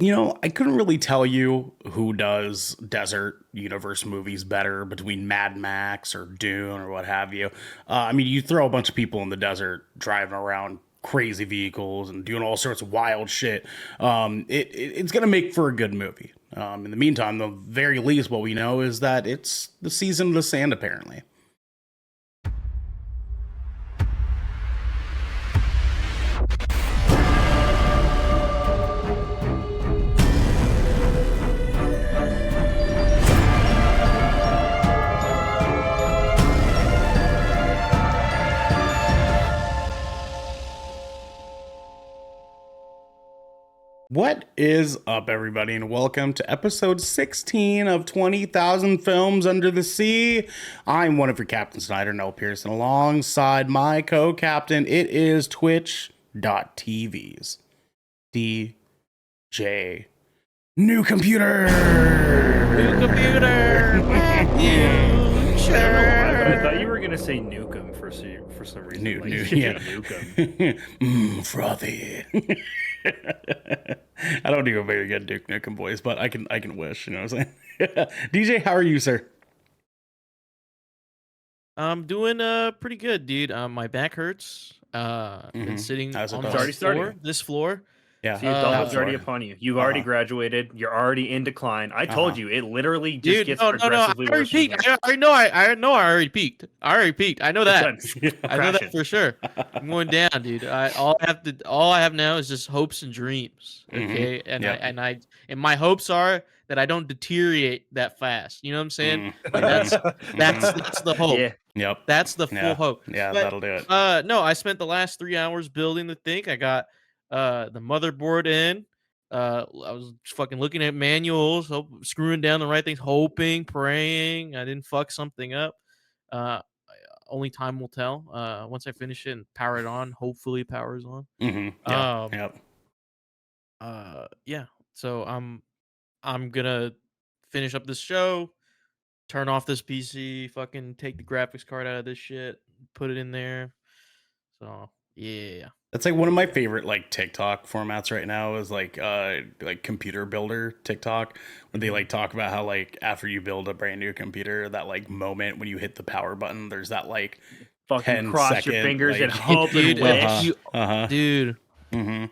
I couldn't really tell you who does desert universe movies better between Mad Max or Dune or what have you. You throw a bunch of people in the desert driving around crazy vehicles and doing all sorts of wild shit. It's going to make for a good movie. In the meantime, the very least, what we know is that it's the season of the sand, apparently. What is up, everybody, and welcome to episode 16 of 20,000 Films Under the Sea. I'm one of your Captain Snyder, Noel Pearson, alongside my co-captain. It is Twitch.tv's DJ New Computer. New computer. Matthew. I don't know why, but I Sure. thought you were gonna say Nukem for some reason. Like, Yeah. Nukem. Frothy. I don't do a very good Duke Nukem voice, but I can wish, you know what I'm saying? DJ, how are you, sir? I'm doing pretty good, dude. My back hurts. Been sitting How's it on going? this Already started. floor. This floor. Yeah. See, adulthood's Uh, already upon you. You've already graduated. You're already in decline. I told Uh-huh. you, it literally just Dude, gets no. progressively I already worse from peaked. here. I know. I know. I already peaked. I already peaked. I know that. It's I know that crashing. for sure. I'm going down, dude. All I have now is just hopes and dreams. Okay, Yep. and my hopes are that I don't deteriorate that fast. You know what I'm saying? Mm. Like that's the hope. Yeah. Yep. That's the full Yeah. hope. Yeah, But, that'll do it. no, I spent the last 3 hours building the thing. I got the motherboard in. I was fucking looking at manuals, screwing down the right things, hoping, praying I didn't fuck something up. Uh, only time will tell. Once I finish it and power it on, hopefully it powers on. Mm-hmm. Yep. Um, Yep. yeah. So I'm gonna finish up this show, turn off this PC, fucking take the graphics card out of this shit, put it in there. So yeah. That's like one of my favorite like TikTok formats right now is like computer builder TikTok where they like talk about how like after you build a brand new computer, that like moment when you hit the power button, there's that like Fucking 10 cross your second, fingers like, and hope dude, and wish. Uh-huh. Dude. Mm-hmm.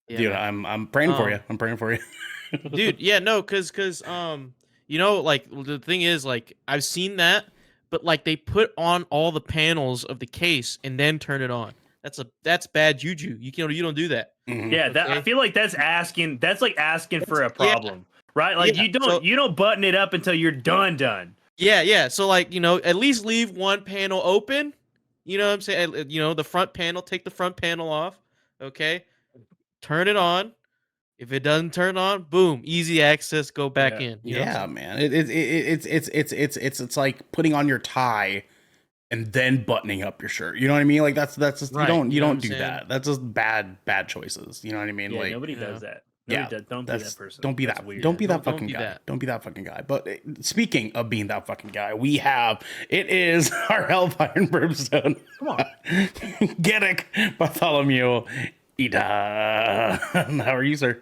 Yeah, Dude, man. I'm praying for Um, you. I'm praying for you. Dude, yeah, no, cause like the thing is, like, I've seen that, but like they put on all the panels of the case and then turn it on. That's bad juju. You don't do that. Mhm. Yeah, that I Okay. feel like that's asking. That's like asking for a Yeah. problem, right? Like Yeah, you don't button it up until you're done. Yeah. So like, at least leave one panel open. You know what I'm saying? The front panel, take the front panel off. Okay. Turn it on. If it doesn't turn on, boom, easy access, go back Yeah. in. You know what I'm Yeah, saying? man. It's like putting on your tie and then buttoning up your shirt. You know what I mean? Like that's just Right, you you know what don't I'm do saying? that. That's just bad choices. You know what I mean? Yeah, Like nobody Yeah. does that. yeah, Nobody does. Don't be that's that person. don't be That's that weird. don't be that Don't fucking be guy. that. Don't be that fucking guy. But speaking of being that fucking guy, we have it is our Hellfire and Brimstone. Come on. Gedek Bartholomew Ida. How are you, sir?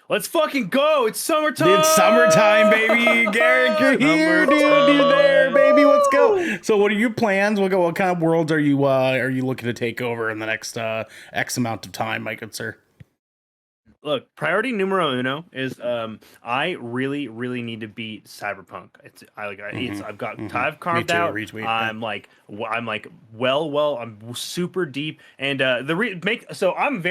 Let's fucking go. It's summertime. It's summertime, baby. Garrett, you're here, dude. You're there, baby. Let's go. So, what are your plans? What kind of worlds are you looking to take over in the next X amount of time, my good sir? Look, priority numero uno is I really need to beat Cyberpunk. I've got time carved too, out. retweet, I'm like I'm super deep and I'm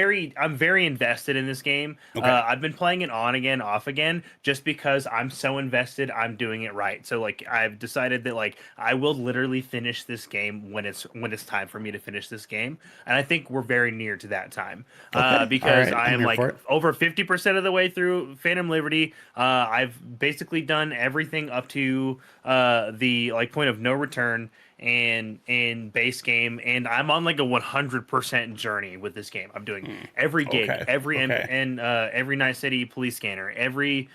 very invested in this game. Okay. I've been playing it on again, off again, just because I'm so invested. I'm doing it right. So like I've decided that like I will literally finish this game when it's time for me to finish this game, and I think we're very near to that time. Okay. Because All right, I I'm am here like for it. over 50% of the way through Phantom Liberty. I've basically done everything up to the like point of no return and in base game, and I'm on like a 100% journey with this game. I'm doing every gig, Okay, every Night City police scanner, every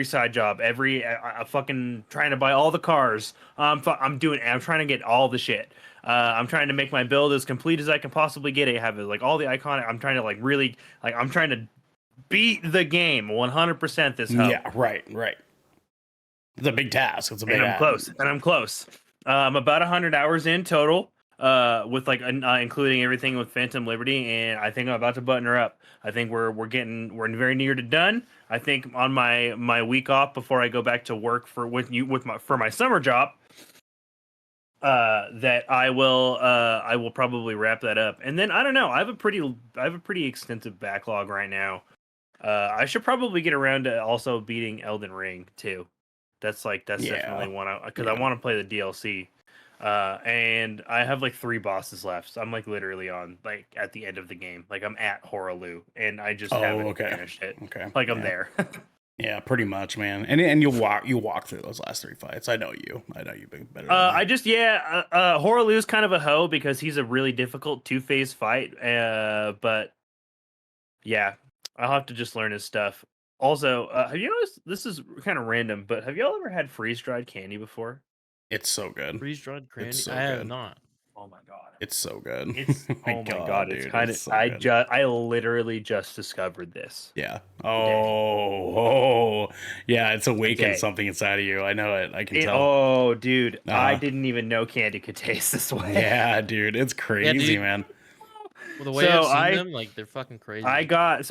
side job, every fucking trying to buy all the cars. I'm trying to get all the shit. I'm trying to make my build as complete as I can possibly get it. Have like all the iconic. I'm trying to like really like I'm trying to beat the game 100% this hub. Yeah, right. It's a big task. It's a big And I'm close. I'm about 100 hours in total, with like including everything with Phantom Liberty, and I think I'm about to button her up. I think we're very near to done. I think on my week off before I go back to work for my summer job, that I will probably wrap that up. And then I don't know. I have a pretty extensive backlog right now. I should probably get around to also beating Elden Ring too. That's definitely one because I want to play the DLC. And I have like 3 bosses left. So I'm like literally on like at the end of the game. Like I'm at Horaloo and I just haven't finished it. Okay. Like I'm there. Yeah, pretty much, man. And you walk through those last 3 fights. I know you better. Than me. Horaloo is kind of a hoe because he's a really difficult 2-phase fight. But yeah, I'll have to just learn his stuff. Also, have you noticed, this is kind of random, but have y'all ever had freeze-dried candy before? It's so good. Freeze-dried candy? so I have good. not. Oh my god. It's so good. It's oh my god, dude, it's kind of so good. I literally just discovered this. Yeah. Oh, yeah. It's awakened Okay. something inside of you. I know it. I can tell. Oh, dude, I Uh-huh. didn't even know candy could taste this way. Yeah, dude. It's crazy, dude. man. Well, the way So I've seen them, like they're fucking crazy. I got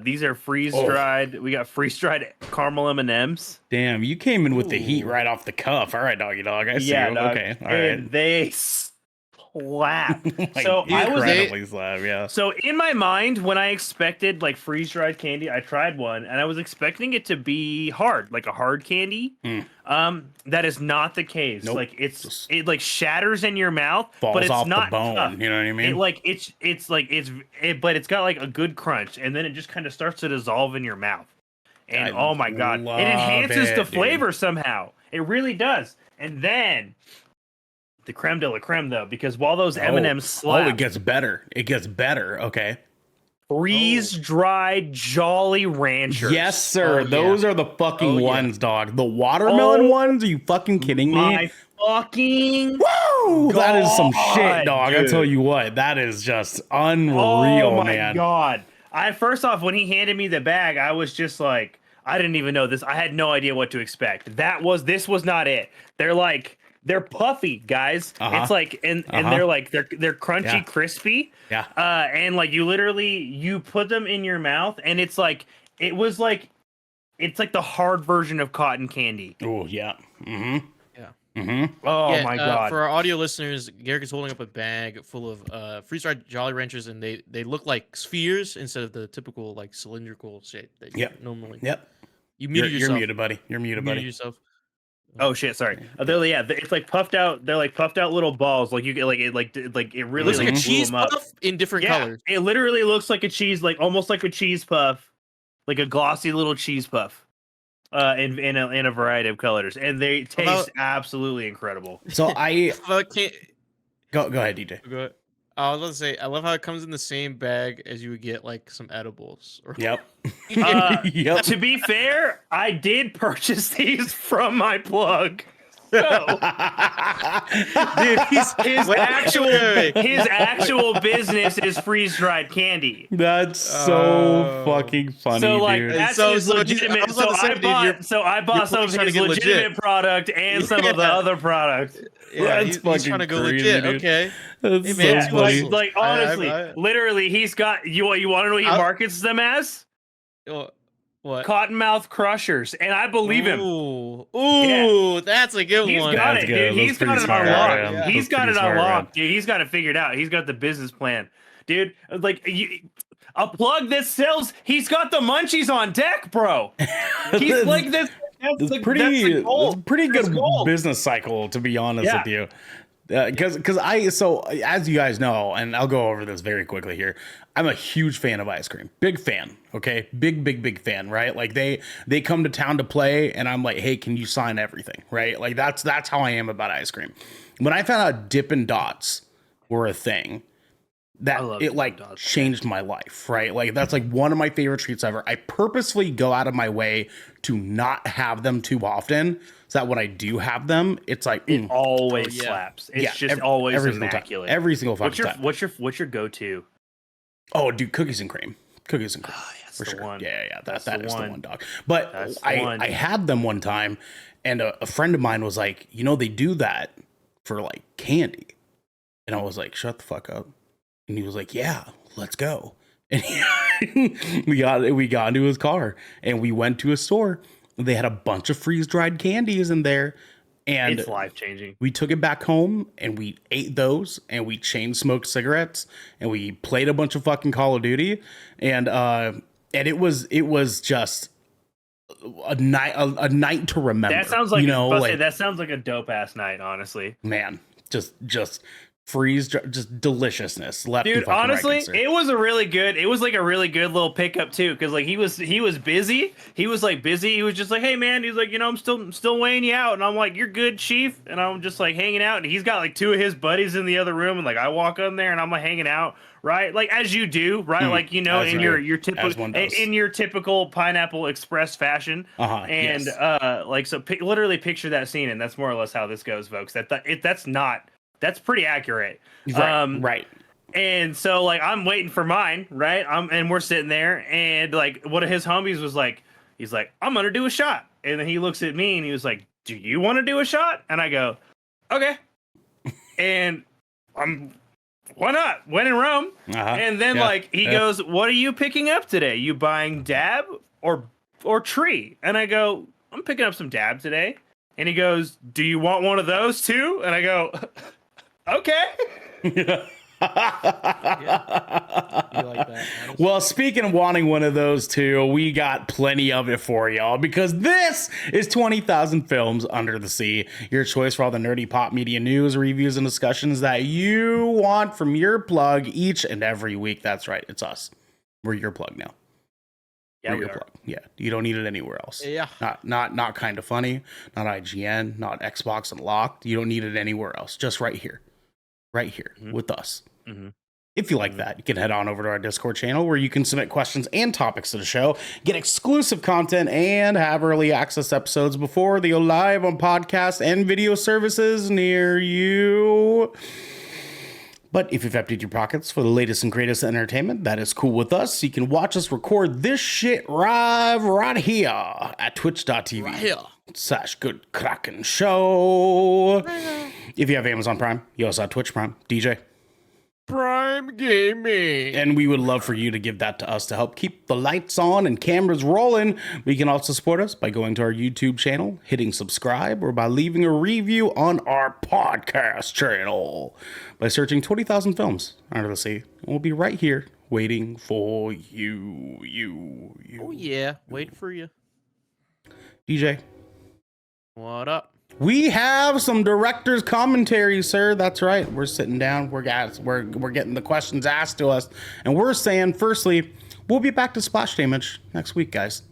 these are freeze dried. We got freeze dried caramel M&Ms. Damn, you came in with the heat Ooh. right off the cuff. All right, doggy dog. I see Yeah, you. dog. Okay. All And right. they slap. Like, So I was incredibly slab, yeah. So in my mind, when I expected like freeze dried candy, I tried one and I was expecting it to be hard, like a hard candy. That is not the case. Nope. Like Just it like shatters in your mouth, Falls but it's off not the bone. tough. You know what I mean? But it's got like a good crunch, and then it just kind of starts to dissolve in your mouth. And I oh my god, love it enhances it, the dude. flavor somehow. It really does. And then the creme de la creme, though, because while those M&Ms slap, it gets better. It gets better. Okay. freeze-dried Jolly Ranchers. Yes, sir. Oh, yeah. Those are the fucking Oh, yeah. ones, dog. The watermelon Oh, ones? Are you fucking kidding me? My fucking Woo! That is some shit, God, dog. I dude. tell you what, that is just unreal, oh my man. god! First off, when he handed me the bag, I was just like, I didn't even know this. I had no idea what to expect. This was not it. They're puffy, guys. Uh-huh. It's like and they're crunchy, Yeah. crispy. Yeah. And like you put them in your mouth, and it's like it's like the hard version of cotton candy. Oh, yeah. Mm-hmm. Yeah. Mm-hmm. Oh Yeah, my god! For our audio listeners, Garrick is holding up a bag full of freeze-dried Jolly Ranchers, and they look like spheres instead of the typical like cylindrical shape that you Yep. normally. Yep. You muted You're yourself. muted, buddy. You're muted, You muted buddy. yourself. Oh shit! Sorry. It's like puffed out. They're like puffed out little balls. Like you get it It really looks like a blew cheese 'em up. puff in different Yeah, colors. it literally looks like a cheese, like almost like a cheese puff, like a glossy little cheese puff, in a variety of colors, and they taste absolutely incredible. So I Can't go ahead, DJ. go ahead. I was about to say, I love how it comes in the same bag as you would get like some edibles. Or Yep. Yep. To be fair, I did purchase these from my plug. So, Dude, his wait, actual wait. his actual business is freeze dried candy. That's so Oh. fucking funny, So like dude. that's So- his so, dude, legitimate. I was about to say, dude, I bought some of trying to his get legitimate legit. product and some of the Yeah. other product. Yeah, That's he's fucking trying to go crazy, legit. dude. Okay. That's Hey, so man, Yeah, funny. like honestly, I- literally, he's got you. You want to know what he I- markets them as? What? Cottonmouth Crushers, and I believe him. Ooh, Yeah. that's a good He's one. got That's it, good. dude. That's He's got pretty it smart, unlocked. man. That's He's got pretty it smart, unlocked, dude. He's got it figured out. He's got the business plan, dude. Like a plug that sells. He's got the munchies on deck, bro. He's like this. That's It's the, pretty. that's the goal. It's a pretty That's good gold. business cycle, to be honest Yeah. with you. Because as you guys know, and I'll go over this very quickly here. I'm a huge fan of ice cream. Big fan. Okay, big fan. Right? Like they come to town to play, and I'm like, hey, can you sign everything? Right? Like that's how I am about ice cream. When I found out Dippin' Dots were a thing, that love it Dippin' like Dots. changed my life, right? Like that's like one of my favorite treats ever. I purposefully go out of my way to not have them too often, so that when I do have them, it's like It always Oh, yeah. slaps. It's yeah, just every- always every single time. immaculate. Every single fucking time. What's your go to? Oh, dude, cookies and cream. Cookies and cream. for the sure. one. Yeah. That's That the is the one. one, dog. But That's the I one. had them one time, and a friend of mine was like, they do that for like candy, and I was like, shut the fuck up. And he was like, yeah, let's go. And we got into his car, and we went to a store. They had a bunch of freeze dried candies in there, and It's life changing. we took it back home and we ate those, and we chain smoked cigarettes, and we played a bunch of fucking Call of Duty, and it was just a night to remember. That sounds like like, that sounds like a dope ass night, honestly. man, just just deliciousness left. Dude, and fucking right, honestly, good sir. it was like a really good little pickup too, because like he was busy. He was like busy. He was just like, hey man, he's like, I'm still weighing you out, and I'm like, you're good, chief, and I'm just like hanging out, and he's got like two of his buddies in the other room, and like I walk in there and I'm like hanging out, right, like as you do, right, like in your typical Pineapple Express fashion, and yes. like so literally picture that scene, and that's more or less how this goes, folks. That's pretty accurate. Right. And so like I'm waiting for mine, right? And we're sitting there, and like one of his homies was like, he's like, I'm gonna do a shot. And then he looks at me and he was like, do you want to do a shot? And I go, okay. And why not? When in Rome. And then like he goes, what are you picking up today? You buying dab or tree? And I go, I'm picking up some dab today. And he goes, do you want one of those too? And I go, okay. You like that, honestly. Well, speaking of wanting one of those too, we got plenty of it for y'all, because this is 20,000 Films Under the Sea, your choice for all the nerdy pop media news, reviews, and discussions that you want from your plug each and every week. That's right, it's us. We're your plug now. Yeah, We're your plug. Yeah, you don't need it anywhere else. Yeah. Not Kind of Funny, not IGN, not Xbox Unlocked. You don't need it anywhere else. Just right here with us. Mm-hmm. If you like that, you can head on over to our Discord channel, where you can submit questions and topics to the show, get exclusive content, and have early access episodes before they go live on podcast and video services near you. But if you've emptied your pockets for the latest and greatest entertainment, that is cool with us. You can watch us record this shit live right here at twitch.tv. Right here. /Good Kraken Show. If you have Amazon Prime, you also have Twitch Prime. DJ. Prime Gaming. And we would love for you to give that to us to help keep the lights on and cameras rolling. But you can also support us by going to our YouTube channel, hitting subscribe, or by leaving a review on our podcast channel by searching 20,000 Films Under the Sea. And we'll be right here waiting for you. Oh yeah, wait for you. DJ. What up? We have some director's commentary, sir. That's right. We're sitting down. We're getting the questions asked to us, and we're saying, firstly, we'll be back to Splash Damage next week, guys.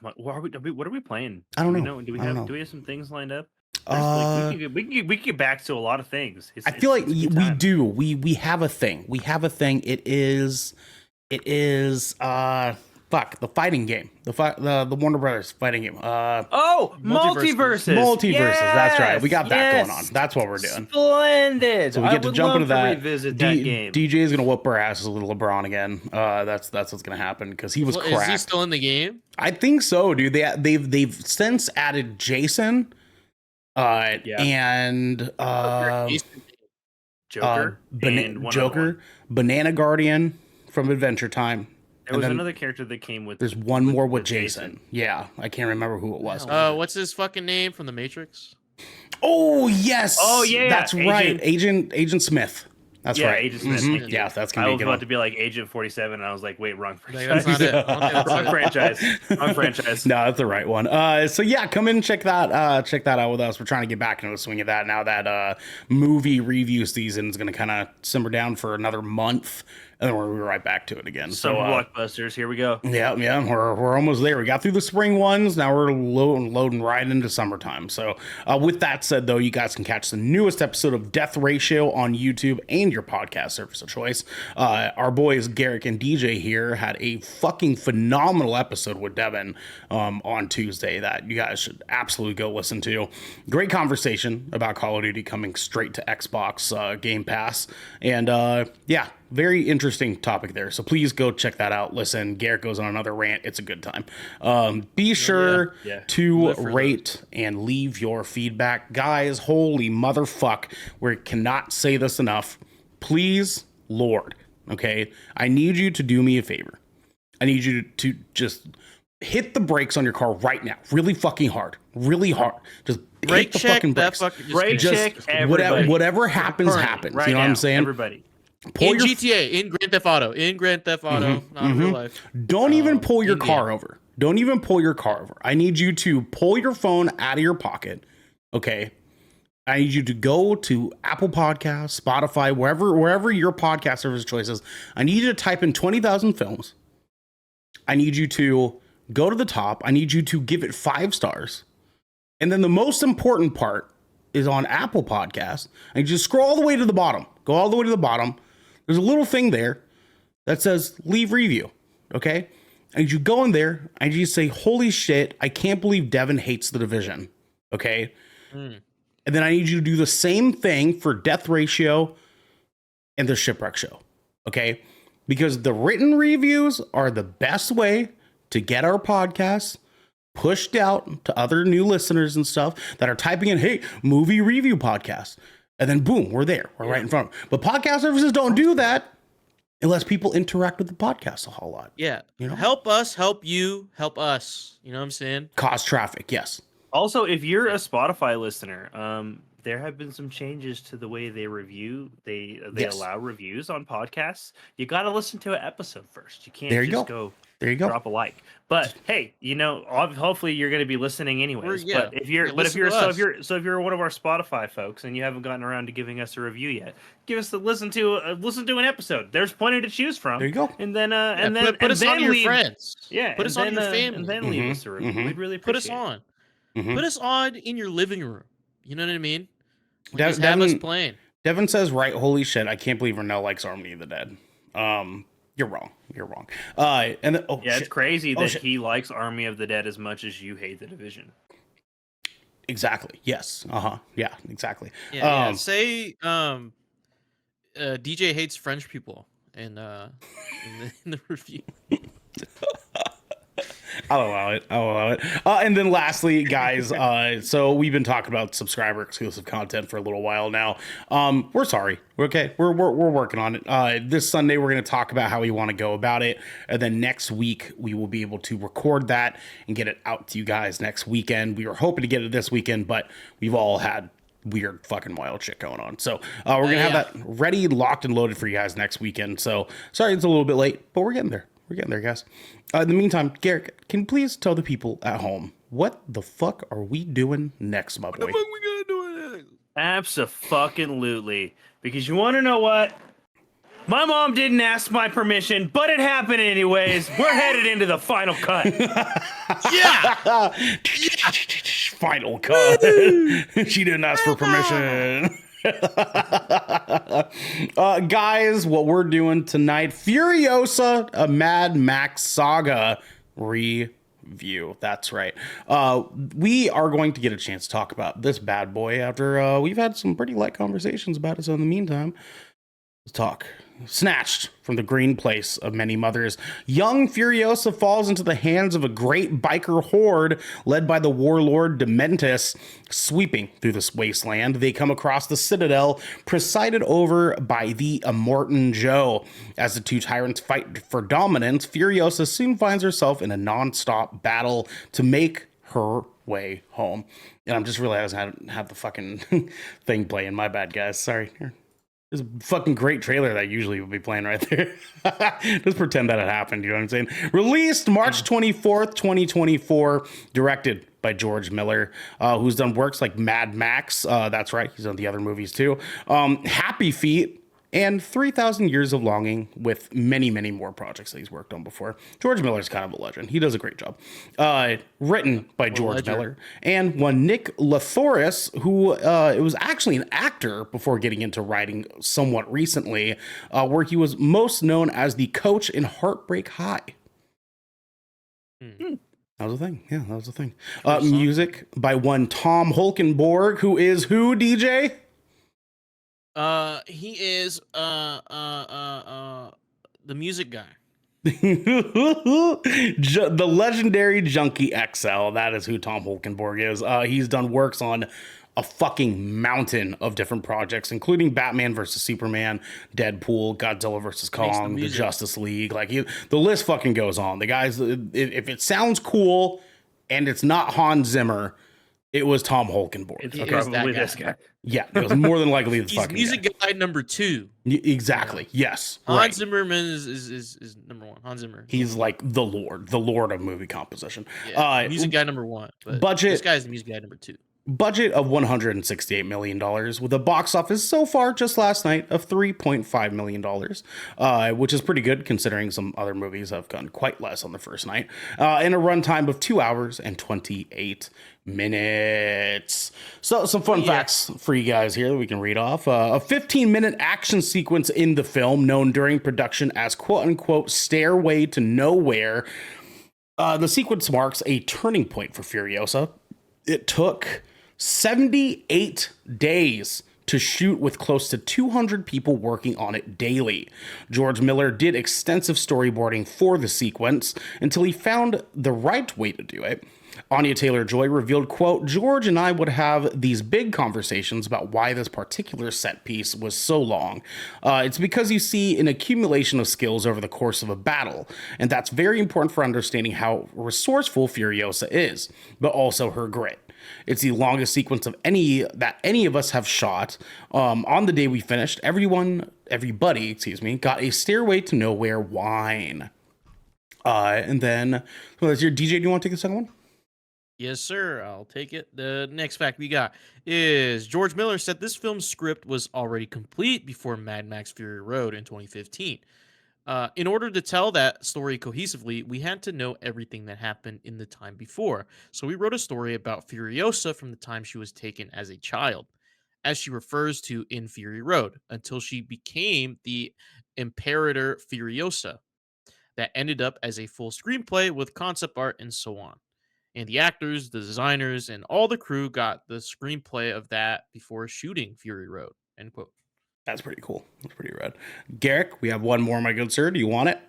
What are we playing? I don't know. Do we have some things lined up? We can get back to a lot of things. I feel like we do. We have a thing. We have a thing. It is the fighting game. The Warner Brothers fighting game. Multiverses. Multiverses. That's right. We got that yes. going on. That's what we're doing. Splendid. So we get to jump into that. Revisit that game. DJ is gonna whoop our asses with LeBron again. That's what's gonna happen, because he was Well, cracked. is he still in the game? I think so, dude. They've since added Jason. And Joker. Joker, Banana Guardian from Adventure Time. There was another character that came with. There's one more with Jason. Yeah, I can't remember who it was. What's his fucking name from The Matrix? Oh yes. Oh yeah, that's right. Agent Smith. That's right. Agent Smith. Mm-hmm. Yeah, that's gonna be I was good. about to be like Agent 47, and I was like, wait, wrong Like, franchise. that's not it. I don't think that's Wrong it. franchise. Wrong franchise. No, that's the right one. So yeah, come in and check that out with us. We're trying to get back into the swing of that now that movie review season is gonna kind of simmer down for another month, and then we're right back to it again. Some blockbusters. Here we go. Yeah, we're almost there. We got through the spring ones. Now we're loading right into summertime. So with that said, though, you guys can catch the newest episode of Death Ratio on YouTube and your podcast service of choice. Our boys Garrick and DJ here had a fucking phenomenal episode with Devin on Tuesday that you guys should absolutely go listen to. Great conversation about Call of Duty coming straight to Xbox Game Pass. And yeah, very interesting topic there. So please go check that out. Listen, Garrett goes on another rant. It's a good time. Be sure to Live for rate and leave your feedback. Guys, holy motherfuck. We cannot say this enough. Please, Lord, okay? I need you to do me a favor. I need you to just hit the brakes on your car right now. Really fucking hard. Really hard. Just hit the fucking brakes. Brake check, everybody. Whatever happens, happens. Right you know what now, I'm saying? Everybody. In GTA, in Grand Theft Auto, not in real life. Don't even pull your car over. Don't even pull your car over. I need you to pull your phone out of your pocket. Okay. I need you to go to Apple Podcasts, Spotify, wherever your podcast service choice is. I need you to type in 20,000 films. I need you to go to the top. I need you to give it 5 stars. And then the most important part is on Apple Podcasts. And you just scroll all the way to the bottom. Go all the way to the bottom. There's a little thing there that says leave review. Okay. And you go in there and you say, holy shit, I can't believe Devin hates The Division. Okay. And then I need you to do the same thing for Death Ratio and the Shipwreck Show. Okay. Because the written reviews are the best way to get our podcasts pushed out to other new listeners and stuff that are typing in, hey, movie review podcast. And then boom, we're there. We're right in front. But podcast services don't do that unless people interact with the podcast a whole lot. Yeah. You know? Help us, help you, help us. You know what I'm saying? Cause traffic, yes. Also, if you're a Spotify listener, there have been some changes to the way they review. They allow reviews on podcasts. You got to listen to an episode first. You can't just go drop a like. But hey, hopefully you're going to be listening anyways. But if you're one of our Spotify folks and you haven't gotten around to giving us a review yet, give us listen to an episode. There's plenty to choose from. There you go. And then put us on your friends. Yeah, put us on your family, and then leave us a review. We'd really appreciate put us on. Mm-hmm. Put us on in your living room. You know what I mean? Just have us playing. Devin says, right, holy shit, I can't believe Renell likes Army of the Dead. You're wrong. It's crazy that he likes Army of the Dead as much as you hate The Division. Exactly. Yes. Yeah, exactly. Yeah, say DJ hates French people in the review. I'll allow it. And then lastly, guys, so we've been talking about subscriber exclusive content for a little while now. We're sorry. Okay. We're working on it. This Sunday, we're going to talk about how we want to go about it. And then next week, we will be able to record that and get it out to you guys next weekend. We were hoping to get it this weekend, but we've all had weird fucking wild shit going on. So we're going to have that ready, locked, and loaded for you guys next weekend. So sorry, it's a little bit late, but we're getting there. We're getting there, guys. In the meantime, Garrett, can you please tell the people at home what the fuck are we doing next, my boy? What the fuck we gonna do next? Absolutely. Because you want to know what? My mom didn't ask my permission, but it happened anyways. We're headed into the final cut. Yeah. Final cut. She didn't ask for permission. Guys, what we're doing tonight, Furiosa, a Mad Max Saga review. That's right. We are going to get a chance to talk about this bad boy after we've had some pretty light conversations about it. So in the meantime, let's talk. Snatched from the green place of many mothers, young Furiosa falls into the hands of a great biker horde led by the warlord Dementus. Sweeping through this wasteland, they come across the Citadel, presided over by the Immortan Joe. As the two tyrants fight for dominance, Furiosa soon finds herself in a non-stop battle to make her way home. And I'm just realizing I have the fucking thing playing. My bad, guys. Sorry. It's a fucking great trailer that usually would be playing right there. Just pretend that it happened, you know what I'm saying? Released March 24th, 2024, directed by George Miller, who's done works like Mad Max. That's right, he's done the other movies too. Happy Feet, and 3,000 Years of Longing, with many, many more projects that he's worked on before. George Miller's kind of a legend. He does a great job. Written by George Miller, and one Nick Lathoris, who it was actually an actor before getting into writing somewhat recently, where he was most known as the coach in Heartbreak High. That was a thing. Yeah, that was a thing. Music by one Tom Holkenborg, who is who, DJ? He is the music guy. The legendary Junkie XL. That is who Tom Holkenborg is. He's done works on a fucking mountain of different projects, including Batman versus Superman, Deadpool, Godzilla versus Kong, the Justice League. Like the list fucking goes on. The guys, if it sounds cool and it's not Hans Zimmer, it was Tom Holkenborg. It's Okay? probably this guy. Yeah, it was more than likely this He's fucking music guy. guy number 2. Exactly. Yes. Hans Right. Zimmerman is number 1. Hans Zimmer. He's like the Lord of movie composition. Yeah, music guy number 1. But budget- This guy's the music guy number 2. Budget of $168 million, with a box office so far just last night of $3.5 million, which is pretty good considering some other movies have gone quite less on the first night, and a runtime of 2 hours and 28 minutes. So some fun facts for you guys here that we can read off. A 15-minute action sequence in the film, known during production as quote-unquote Stairway to Nowhere. The sequence marks a turning point for Furiosa. It took 78 days to shoot with close to 200 people working on it daily. George Miller did extensive storyboarding for the sequence until he found the right way to do it. Anya Taylor-Joy revealed, quote, George and I would have these big conversations about why this particular set piece was so long. It's because you see an accumulation of skills over the course of a battle, and that's very important for understanding how resourceful Furiosa is, but also her grit. It's the longest sequence of any of us have shot. On the day we finished, everybody, got a Stairway to Nowhere wine. And then, that's your DJ. Do you want to take the second one? Yes, sir. I'll take it. The next fact we got is George Miller said this film's script was already complete before Mad Max Fury Road in 2015. In order to tell that story cohesively, we had to know everything that happened in the time before. So we wrote a story about Furiosa from the time she was taken as a child, as she refers to in Fury Road, until she became the Imperator Furiosa. That ended up as a full screenplay with concept art and so on. And the actors, the designers, and all the crew got the screenplay of that before shooting Fury Road. End quote. That's pretty cool. That's pretty rad. Garrick, we have one more, my good sir. Do you want it?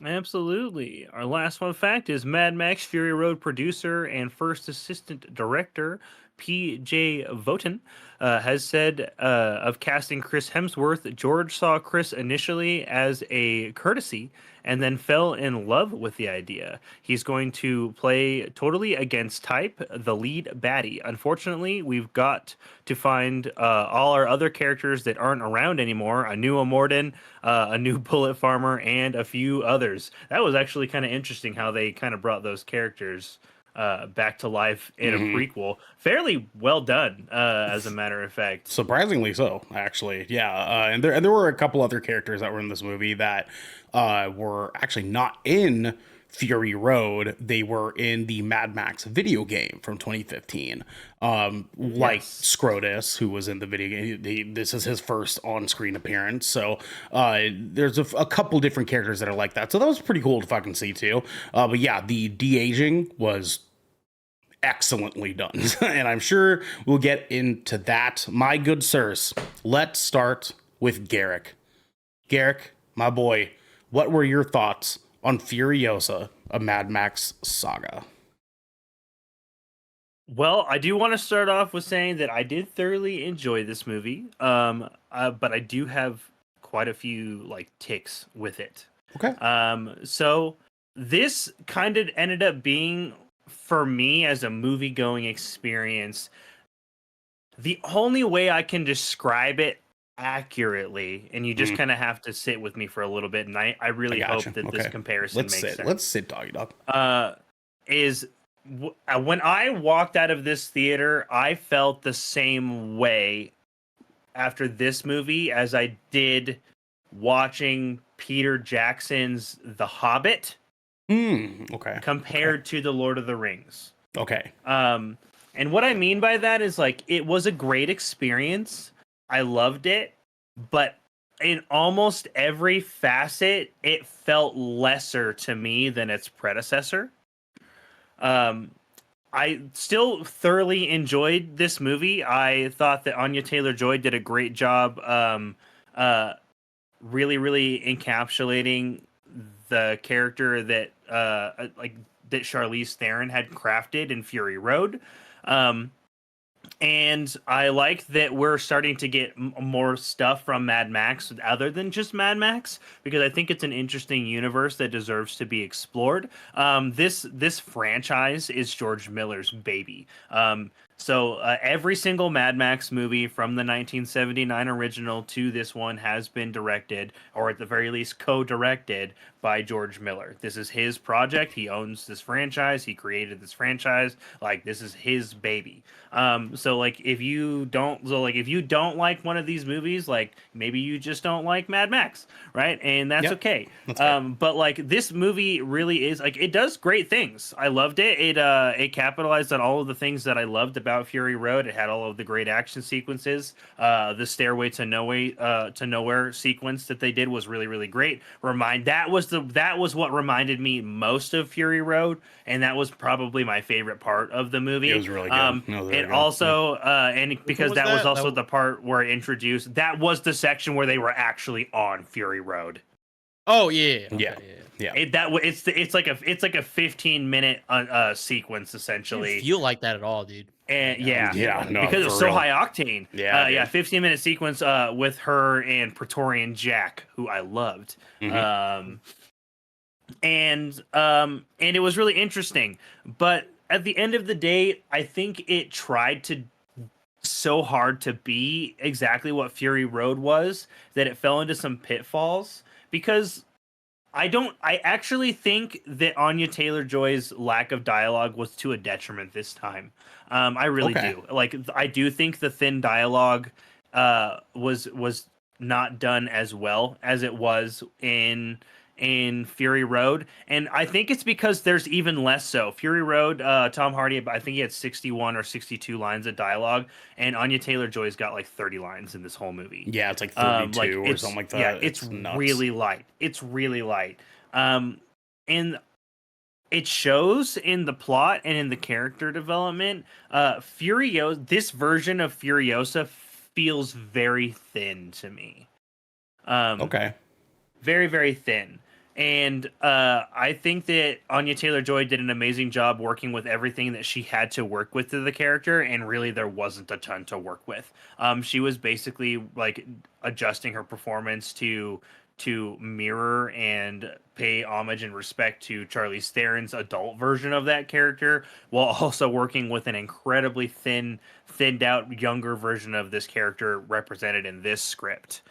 Absolutely. Our last fun fact is Mad Max Fury Road producer and first assistant director P.J. Votan has said of casting Chris Hemsworth, George saw Chris initially as a courtesy and then fell in love with the idea. He's going to play totally against type, the lead baddie. Unfortunately, we've got to find all our other characters that aren't around anymore, a new Immortan, a new Bullet Farmer, and a few others. That was actually kind of interesting how they kind of brought those characters back to life in a prequel. Fairly well done, as a matter of fact. Surprisingly so, actually. Yeah, and there were a couple other characters that were in this movie that were actually not in Fury Road. They were in the Mad Max video game from 2015. Like Scrotus, who was in the video game. This is his first on-screen appearance. So there's a couple different characters that are like that. So that was pretty cool to fucking see too. But yeah, the de-aging was excellently done. And I'm sure we'll get into that. My good sirs, let's start with Garrick. Garrick, my boy, what were your thoughts on Furiosa, a Mad Max saga? Well, I do want to start off with saying that I did thoroughly enjoy this movie, but I do have quite a few ticks with it. Okay. So this kind of ended up being, for me as a movie-going experience, the only way I can describe it accurately, and you just kind of have to sit with me for a little bit, and I really hope that this comparison makes sense. Let's sit, doggy dog. When I walked out of this theater, I felt the same way after this movie as I did watching Peter Jackson's The Hobbit. Okay. Compared to The Lord of the Rings. Okay. And what I mean by that is it was a great experience. I loved it, but in almost every facet, it felt lesser to me than its predecessor. I still thoroughly enjoyed this movie. I thought that Anya Taylor-Joy did a great job, really, really encapsulating the character that that Charlize Theron had crafted in Fury Road. Um, and I like that we're starting to get more stuff from Mad Max other than just Mad Max, because I think it's an interesting universe that deserves to be explored. This franchise is George Miller's baby. So every single Mad Max movie from the 1979 original to this one has been directed, or at the very least co-directed, by George Miller. This is his project. He owns this franchise. He created this franchise. Like, this is his baby. So if you don't like one of these movies, like, maybe you just don't like Mad Max, right? And that's okay. That's fair. But like, this movie really is, like, it does great things. I loved it. It capitalized on all of the things that I loved about Fury Road. It had all of the great action sequences. The Stairway to Nowhere sequence that they did was really, really great. That was what reminded me most of Fury Road, and that was probably my favorite part of the movie. It was really good. It also, and because was that was that? also the part where it introduced, that was the section where they were actually on Fury Road. Oh yeah. Okay, Yeah. Yeah. It's like a 15-minute sequence I essentially. didn't feel like that at all, dude. And No, because it's for so real. high octane. Yeah, 15-minute sequence with her and Praetorian Jack, who I loved. Mhm. And it was really interesting. But at the end of the day, I think it tried to so hard to be exactly what Fury Road was that it fell into some pitfalls, because I actually think that Anya Taylor-Joy's lack of dialogue was to a detriment this time. I really Okay. do. Like, I do think the thin dialogue was not done as well as it was in Fury Road, and I think it's because there's even less so. Fury Road, Tom Hardy, I think he had 61 or 62 lines of dialogue, and Anya Taylor-Joy's got like 30 lines in this whole movie. Yeah, it's like 32 or something like that. Yeah, it's nuts. really light. It's really light. And it shows in the plot and in the character development. This version of Furiosa feels very thin to me. Okay. Very, very thin. And I think that Anya Taylor-Joy did an amazing job working with everything that she had to work with to the character, and really there wasn't a ton to work with. She was basically like adjusting her performance to mirror and pay homage and respect to Charlize Theron's adult version of that character, while also working with an incredibly thinned out younger version of this character represented in this script.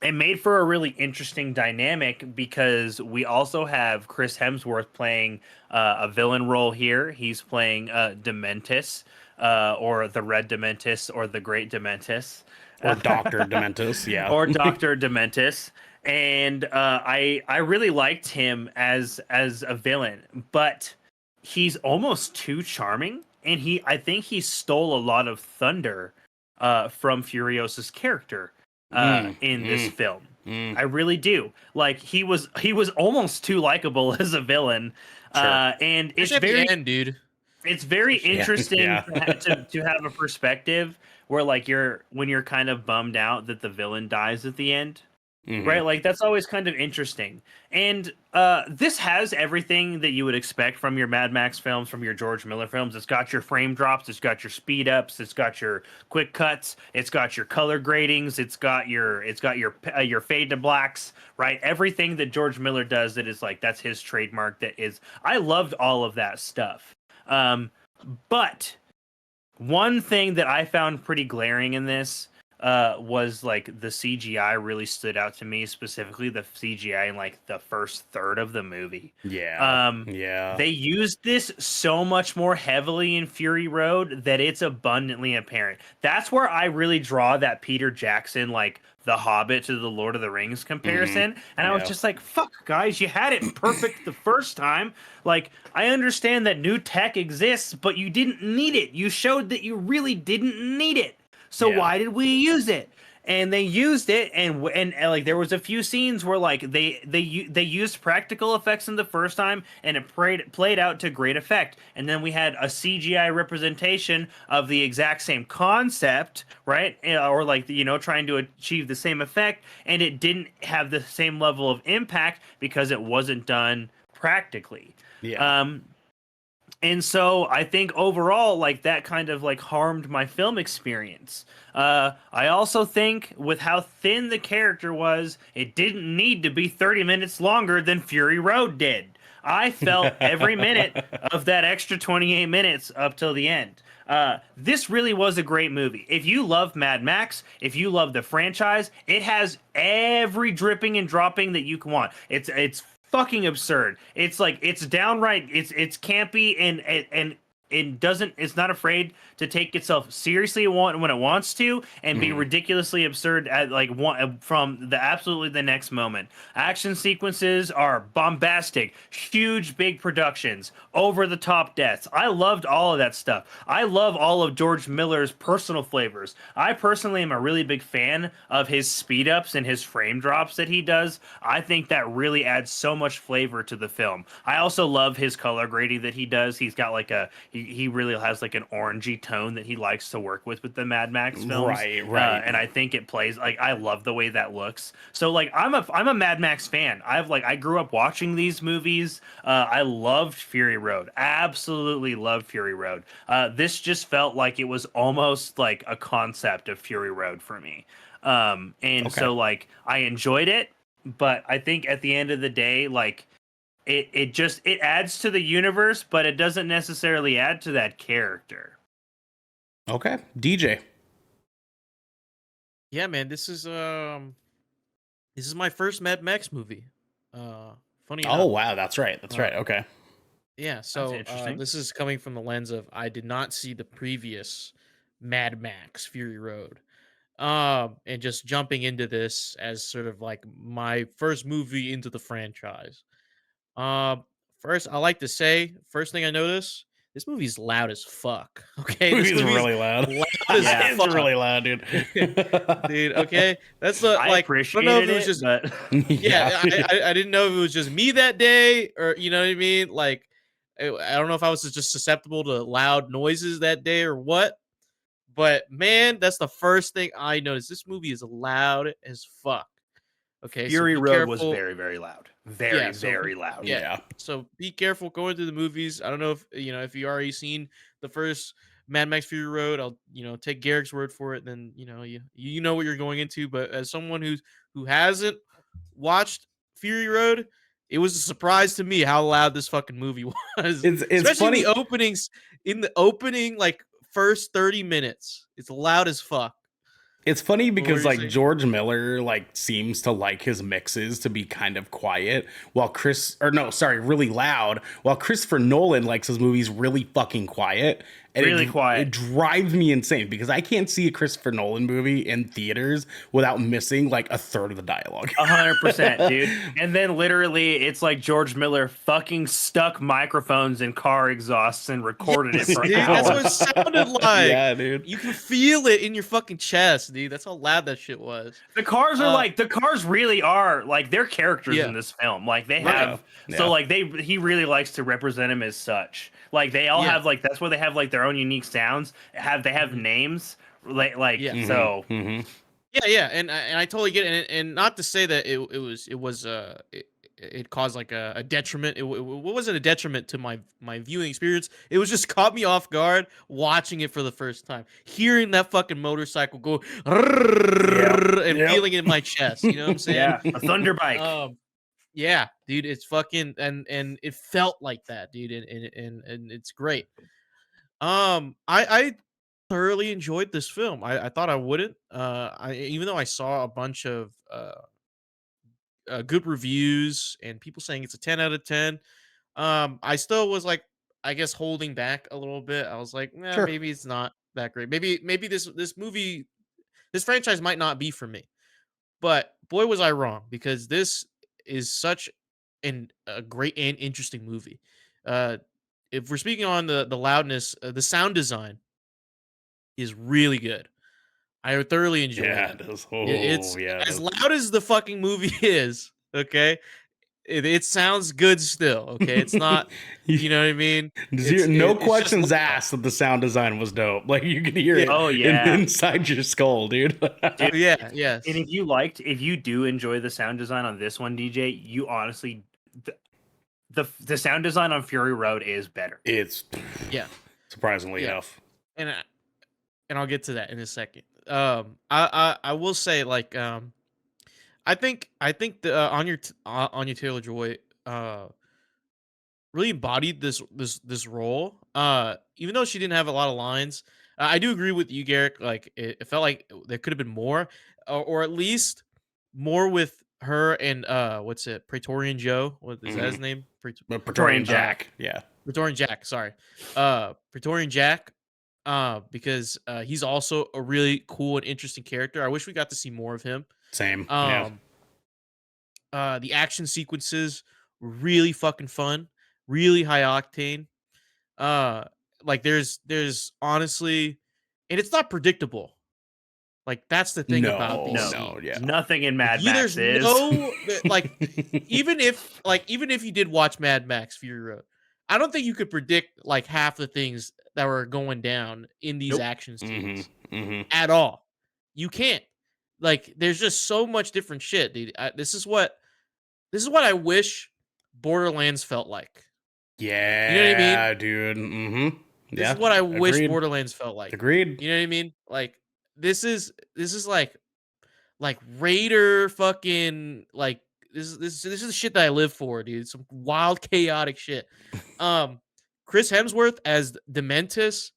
It made for a really interesting dynamic, because we also have Chris Hemsworth playing a villain role here. He's playing Dementis, or the Red Dementis, or the Great Dementis. Or Dr. Dementis, yeah. Or Dr. Dementis. And I really liked him as a villain, but he's almost too charming, and I think he stole a lot of thunder from Furiosa's character in this film. I really do. Like, he was almost too likable as a villain. Sure. And it's Especially very at the end, dude. it's very interesting Yeah. to have a perspective where, like, when you're kind of bummed out that the villain dies at the end. Mhm. Right, like, that's always kind of interesting. And this has everything that you would expect from your Mad Max films, from your George Miller films. It's got your frame drops, it's got your speed ups, it's got your quick cuts, it's got your color gradings, it's got your fade to blacks, right? Everything that George Miller does that is like, that's his trademark. I loved all of that stuff. But one thing that I found pretty glaring in this was, like, the CGI really stood out to me, specifically the CGI in, like, the first third of the movie. Yeah. Yeah. They used this so much more heavily in Fury Road that it's abundantly apparent. That's where I really draw that Peter Jackson, like, The Hobbit to the Lord of the Rings comparison. And I was Yeah. just like, fuck, guys, you had it perfect the first time. Like, I understand that new tech exists, but you didn't need it. You showed that you really didn't need it. So Yeah. why did we use it? and they used it, and like there was a few scenes where like they used practical effects in the first time, and it played out to great effect. And then we had a CGI representation of the exact same concept, right? Or like trying to achieve the same effect, and it didn't have the same level of impact because it wasn't done practically. Yeah. And so I think overall, like that kind of like harmed my film experience. I also think with how thin the character was, it didn't need to be 30 minutes longer than Fury Road did. I felt every minute of that extra 28 minutes up till the end. This really was a great movie. If you love Mad Max, if you love the franchise, it has every dripping and dropping that you can want. It's fucking absurd. It's like it's downright. It's campy and it doesn't. It's not afraid to take itself seriously when it wants to, and be ridiculously absurd at like one from the absolutely the next moment. Action sequences are bombastic, huge, big productions, over the top deaths. I loved all of that stuff. I love all of George Miller's personal flavors. I personally am a really big fan of his speed ups and his frame drops that he does. I think that really adds so much flavor to the film. I also love his color grading that he does. He's got like he really has like an orangey tone that he likes to work with the Mad Max films. Right. And I think it plays like I love the way that looks. So like I'm a Mad Max fan. I grew up watching these movies. I loved Fury Road. Absolutely loved Fury Road. This just felt like it was almost like a concept of Fury Road for me. So like I enjoyed it, but I think at the end of the day, like it adds to the universe, but it doesn't necessarily add to that character. Okay. DJ. Yeah, man, this is my first Mad Max movie. Funny Oh enough. wow, that's right. That's right. Okay. Yeah, so interesting. this is coming from the lens of I did not see the previous Mad Max Fury Road. And just jumping into this as sort of like my first movie into the franchise. Um, First, I like to say, first thing I notice, this movie's loud as fuck. Okay, this Movie's movie's really loud. loud as Yeah. It's fuck, really loud, dude. dude. Okay, that's the I like. I don't appreciated know if it was it, just but yeah. I didn't know if it was just me that day, or you know what I mean. Like, I don't know if I was just susceptible to loud noises that day or what. But man, that's the first thing I noticed. This movie is loud as fuck. Okay, so Fury be Road was careful. very, very loud. Very, So very loud. yeah. So be careful going to the movies. I don't know if you already seen the first Mad Max Fury Road. I'll take Garrick's word for it. Then you know what you're going into. But as someone who hasn't watched Fury Road, it was a surprise to me how loud this fucking movie was. It's Especially funny. in the openings. In the opening, like first 30 minutes, it's loud as fuck. It's funny were because you like saying? George Miller like seems to like his mixes to be kind of quiet, while really loud, while Christopher Nolan likes his movies really fucking quiet. And Really quiet. It drives me insane because I can't see a Christopher Nolan movie in theaters without missing like a third of the dialogue. 100%, dude. And then literally, it's like George Miller fucking stuck microphones in car exhausts and recorded it for Dude, hours. that's what it sounded like. Yeah, dude. You can feel it in your fucking chest, dude. That's how loud that shit was. The cars are the cars really are like they're characters Yeah. in this film. Like they Right. have Yeah. so like he really likes to represent him as such. Like they all have like that's where they have like their own unique sounds. They have names like Yeah. so Mm-hmm. Yeah, and I totally get it. And not to say that it caused like a detriment. It wasn't a detriment to my viewing experience. It was just caught me off guard watching it for the first time, hearing that fucking motorcycle go and Yep. feeling it in my chest. You know what I'm saying? yeah, a thunder bike. Yeah, dude, it's fucking and it felt like that, dude, and it's great. I thoroughly enjoyed this film. I thought I wouldn't. Even though I saw a bunch of good reviews and people saying it's a 10 out of 10, I still was like, I guess holding back a little bit. I was like, nah, Sure. maybe it's not that great. Maybe this movie, this franchise might not be for me. But boy, was I wrong, because this is such a great and interesting movie. If we're speaking on the loudness, the sound design is really good. I thoroughly enjoy Yeah, it. it does. Oh, It's yeah. it as does. loud as the fucking movie is. Okay, it sounds good still. Okay, it's not. You know what I mean? No It's just questions loud. asked that the sound design was dope. Like you could hear Yeah. it Oh yeah, inside your skull, dude. Dude, Yeah. Yes. and if you do enjoy the sound design on this one, DJ, you honestly, the sound design on Fury Road is better. It's Yeah. surprisingly Yeah. enough. and I'll get to that in a second. I will say like I think the Anya Taylor Joy really embodied this role. Even though she didn't have a lot of lines, I do agree with you, Garrick. Like it felt like there could have been more, or at least more with her and what's it, Praetorian Joe? What is that his name? But Praetorian Praetorian Jack, yeah. Praetorian Jack. Sorry, Praetorian Jack. Because he's also a really cool and interesting character. I wish we got to see more of him. Same. Yeah. The action sequences were really fucking fun, really high octane. Like there's honestly, and it's not predictable. Like that's the thing about these No. scenes. yeah. Nothing in Mad Max There's is. no like even if you did watch Mad Max Fury Road, I don't think you could predict like half the things that were going down in these Nope. action scenes Mhm. at all. You can't. Like, there's just so much different shit, dude. This is what I wish Borderlands felt like. Yeah, You know what I mean? dude. Mm-hmm. This Yeah. is what I wish Agreed. Borderlands felt like. Agreed. You know what I mean? Like, this is like Raider fucking like this is the shit that I live for, dude. Some wild chaotic shit. Chris Hemsworth as Dementus.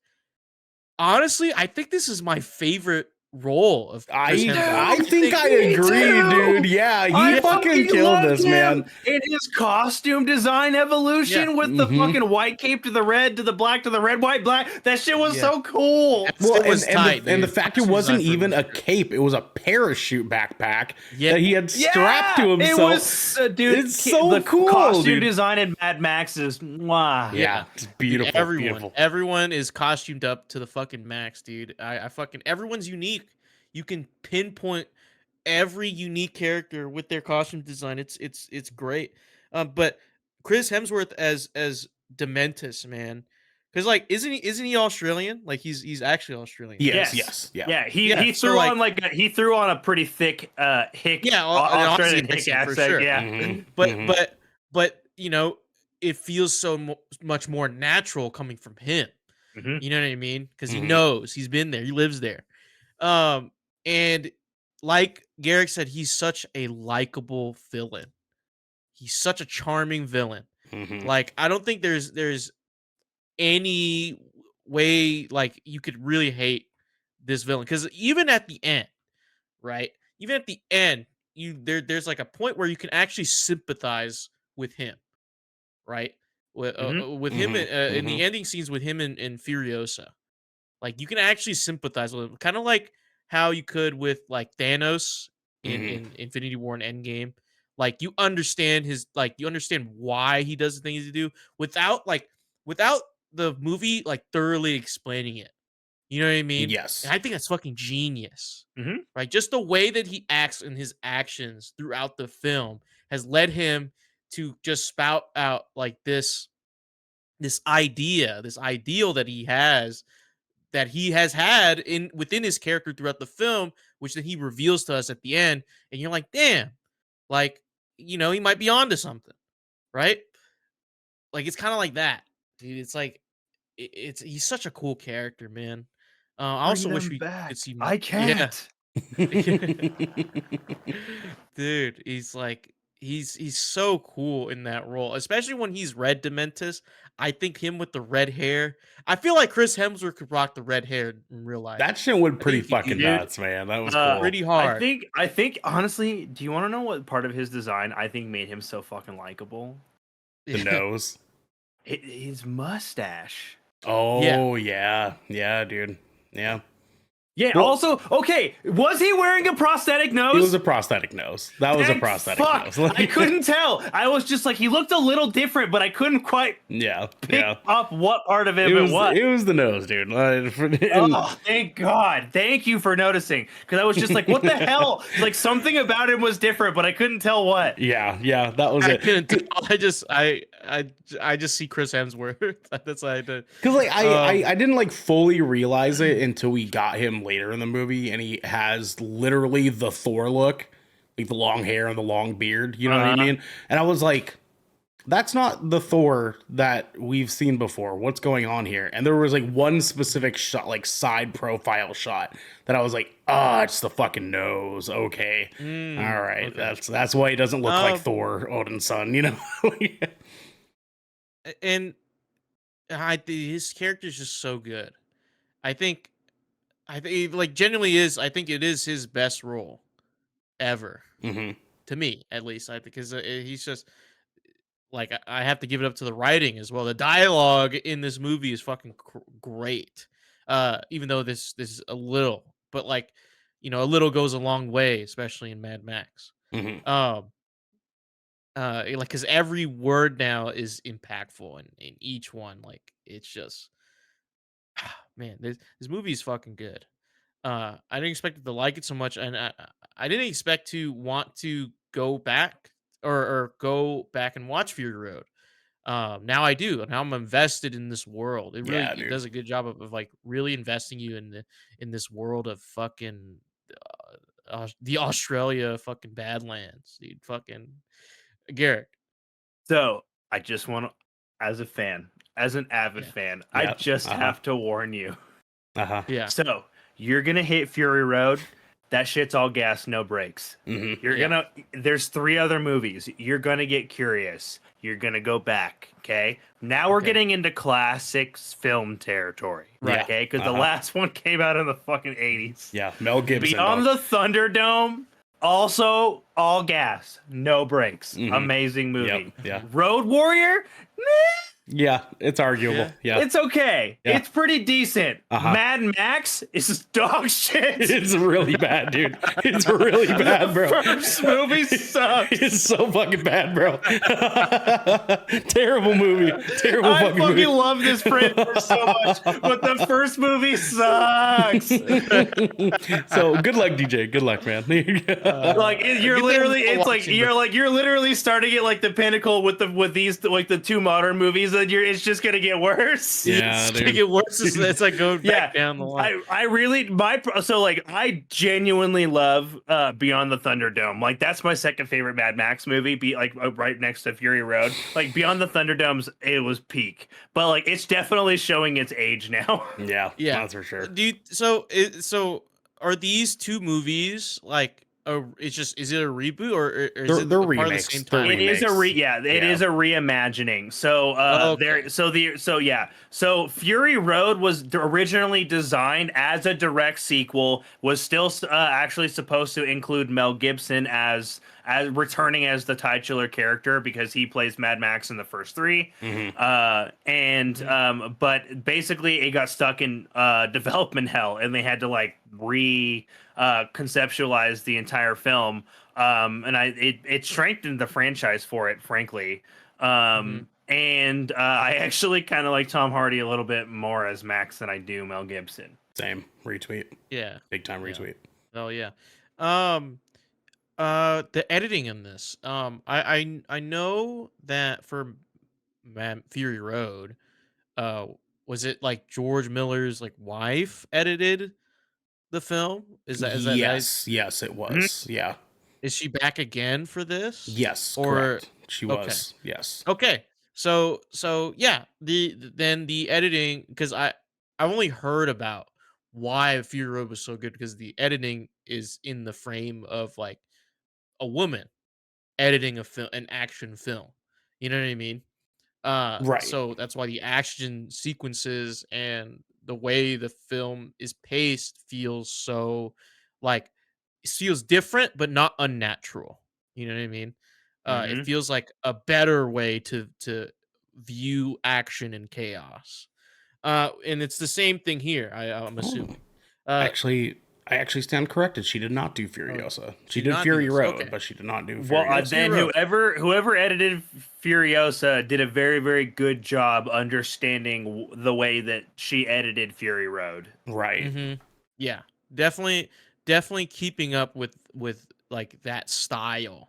Honestly, I think this is my favorite role of Chris Hemsworth. I think I agree, dude. Yeah, he fucking killed loved this, him man. in his costume design evolution with the fucking white cape to the red to the black to the red, white, black. That shit was so cool. Well, It was tight, and the dude. fact it Costume wasn't design for even a sure. cape; it was a parachute backpack Yeah. that he had strapped to himself. It was, dude. It's so the cool, costume dude. design in Mad Max is mwah. Yeah, it's beautiful. Dude, beautiful. everyone is costumed up to the fucking max, dude. I fucking everyone's unique. You can pinpoint every unique character with their costume design. It's great. But Chris Hemsworth as Dementus, man, because like isn't he Australian? Like he's actually Australian. Yes. Yeah. He so, threw like- on he threw on a pretty thick hick Yeah, Australian Aussie hick accent for accent. sure. Yeah. Mhm. But you know, it feels so much more natural coming from him. Mhm. You know what I mean? Because he Mhm. knows, he's been there, he lives there. And like Garrick said, he's such a likable villain. He's such a charming villain. Mhm. Like I don't think there's any way like you could really hate this villain, because even at the end, right? Even at the end, there's like a point where you can actually sympathize with him, right? With him in the ending scenes with him and Furiosa, like you can actually sympathize with him, kind of like how you could with like Thanos in Infinity War and Endgame. Like you understand you understand why he does the things he do without the movie like thoroughly explaining it. You know what I mean? Yes. And I think that's fucking genius. Mhm. Right? Just the way that he acts in his actions throughout the film has led him to just spout out like this ideal that he has had within his character throughout the film, which then he reveals to us at the end, and you're like, damn, like, you know, he might be onto something, right? Like it's kind of like that, dude. It's like he's such a cool character, man. I also wish we could see more. I can't. Dude, he's like he's so cool in that role, especially when he's Red Dementus. I think him with the red hair. I feel like Chris Hemsworth could rock the red hair in real life. That shit went pretty think he fucking did. nuts, man. That was cool. Pretty hard. I think honestly, do you want to know what part of his design I think made him so fucking likable? The nose. His mustache. Oh yeah, dude. Yeah. Yeah. Well- Also, okay, was he wearing a prosthetic nose? It was a prosthetic nose. That was a Thank prosthetic fuck. nose. I couldn't tell. I was just like, he looked a little different, but I couldn't quite Yeah, pick yeah. up what part of him It it was was. it was the nose, dude. And- Oh, thank God. Thank you for noticing. Because I was just like, what the hell? Like something about him was different, but I couldn't tell what. yeah, that was I it. couldn't tell. I just see Chris Hemsworth. That's why I did. Because like Um, I didn't like fully realize it until we got him later in the movie, and he has literally the Thor look, like the long hair and the long beard. You know what I Uh-huh. mean? And I was like, that's not the Thor that we've seen before. What's going on here? And there was like one specific shot, like side profile shot, that I was like, ah, it's the fucking nose. Okay, all right, okay. that's why he doesn't look like Um, Thor, Odin's son. You know? and his character is just so good. I think like genuinely is. I think it is his best role ever, hmm to me at least. I think because he's just like I have to give it up to the writing as well. The dialogue in this movie is fucking great. Even though this is a little, but like a little goes a long way, especially in Mad Max. hmm Um, like because every word now is impactful in each one. Like it's just man, this movie is fucking good. I didn't expect to like it so much, and I didn't expect to want to go back or go back and watch Fury Road. Now I do. Now I'm invested in this world. It really Yeah, it dude. does a good job of like really investing you in this world of fucking the Australia fucking Badlands, dude. Fucking Garrett. So I just want to, as a fan, as an avid Yeah. fan, I Yeah, just uh-huh. have to warn you. Uh-huh. Yeah. So you're gonna hit Fury Road. That shit's all gas, no brakes. hmm You're Yeah. gonna. There's 3 other movies. You're gonna get curious. You're gonna go back. Okay. Now we're Okay. getting into classics film territory. Right. Okay. Because the Uh-huh. last one came out in the fucking 80s. Yeah, Mel Gibson. Beyond dog. the Thunderdome, also all gas, no brakes. Mhm. Amazing movie. yeah. Road Warrior, Yeah, it's arguable. Yeah. it's okay. Yeah. It's pretty decent. Uh-huh. Mad Max is dog shit. It's really bad, dude. It's really bad, bro. First movie sucks. It's so fucking bad, bro. Terrible movie. Terrible I fucking fucking movie. love this franchise so much, but the first movie sucks. So good luck, DJ. Good luck, man. Like you're Good thing literally, I'm it's like watching you're literally starting at like the pinnacle with these like the 2 modern movies, and it's just gonna get worse. Yeah, It's dude. gonna get worse as I go Yeah, back down the line. I really so like I genuinely love Beyond the Thunderdome. Like that's my second favorite Mad Max movie. Be like right next to Fury Road. Like Beyond the Thunderdome's it was peak, but like it's definitely showing its age now. Yeah, Yeah. that's for sure. So are these 2 movies like is it a reboot or is They're- it they're a part of the remakes. same They're time? It is a remakes. it is Yeah. a reimagining. So Okay. so Fury Road was originally designed as a direct sequel, was still actually supposed to include Mel Gibson as returning as the titular character because he plays Mad Max in the first 3. But basically it got stuck in development hell, and they had to like conceptualize the entire film. And it strengthened the franchise for it, frankly. And I actually kind of like Tom Hardy a little bit more as Max than I do Mel Gibson. Same. Retweet. Yeah. Big time Yeah. retweet. Oh yeah. The editing in this. I know that for Fury Road, was it like George Miller's like wife edited the film? Is that Yes, it was. Yeah. is she back again for this? Yes, Or correct. She okay. was. Yes. Okay. So yeah, then the editing, because I've only heard about why Fury Road was so good because the editing is in the frame of like a woman editing an action film. You know what I mean? Right. So that's why the action sequences and the way the film is paced feels so like it feels different but not unnatural. You know what I mean? It feels like a better way to view action and chaos. And it's the same thing here. I'm assuming. Actually, I actually stand corrected. She did not do Furiosa. She did not do Fury this, Road, okay. but she did not do Well, Furiosa. then Road. whoever edited Furiosa did a very, very good job understanding the way that she edited Fury Road. Right. Yeah, definitely keeping up with like that style,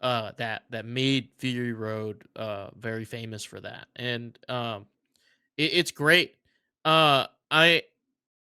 that made Fury Road very famous for that, and it's great. I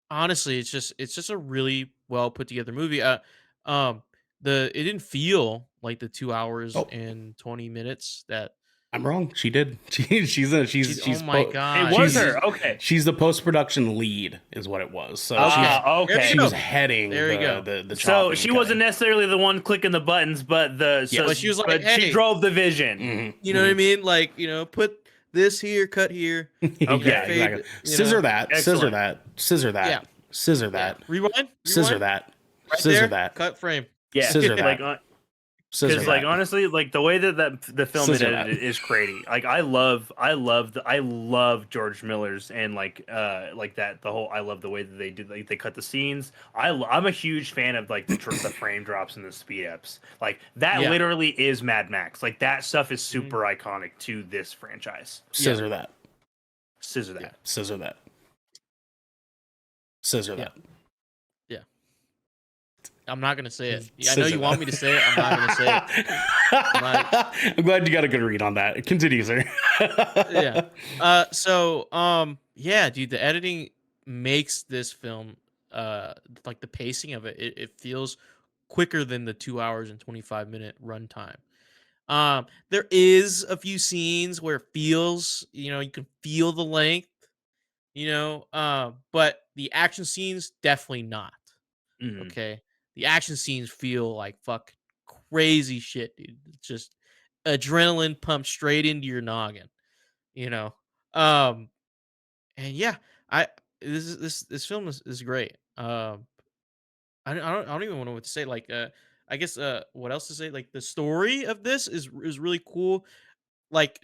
honestly, it's just a really well put together movie. Um, it didn't feel like the 2 hours Oh, and 20 minutes that I'm wrong. She did. She's oh my It god, was she's- her. Okay. she's the post production lead, is what it was. So Okay. There she you was go. heading There you go. the So chopping she and wasn't cutting. necessarily the one clicking the buttons, but Yeah. But she was like, but "Hey." she drove the vision. Mhm. You know what I mean? Like, put this here, cut here. Okay. Yeah, fade, exactly. you Scissor know. that, scissor Excellent. that, scissor that, Yeah. scissor that, Rewind. scissor that, Right scissor there. that, Cut frame. Yeah. Scissor like that. scissor because like that. honestly, like the way that the film is Scissor that. edited is crazy. Like I love George Miller's and like that the whole I love the way that they did like they cut the scenes. I'm a huge fan of like the frame drops and the speed ups. Like that Yeah. literally is Mad Max. Like that stuff is super iconic to this franchise. Scissor that. Scissor that. Yeah. Scissor that. Scissor that. I'm not gonna say it. I know Scissor you want that. me to say it. I'm not gonna say it. I'm glad you got a good read on that. Continue, sir. Yeah. Yeah, dude, the editing makes this film like the pacing of it feels quicker than the 2 hours and 25-minute runtime. There is a few scenes where it feels, you can feel the length, but the action scenes definitely not. Mhm. Okay. The action scenes feel like fuck crazy shit, dude. It's just adrenaline pumped straight into your noggin, you know. And yeah, I this film is great. I don't even know what to say. Like, I guess what else to say? Like the story of this is really cool. Like,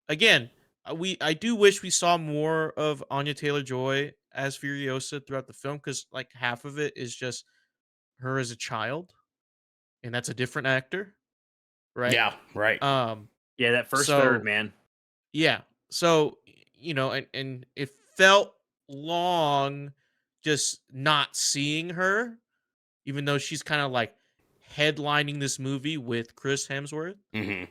again, I do wish we saw more of Anya Taylor-Joy as Furiosa throughout the film, because like half of it is just her as a child, and that's a different actor, right? Yeah, right. Yeah, that first So- third, man. Yeah. So, and it felt long just not seeing her, even though she's kind of like headlining this movie with Chris Hemsworth. hmm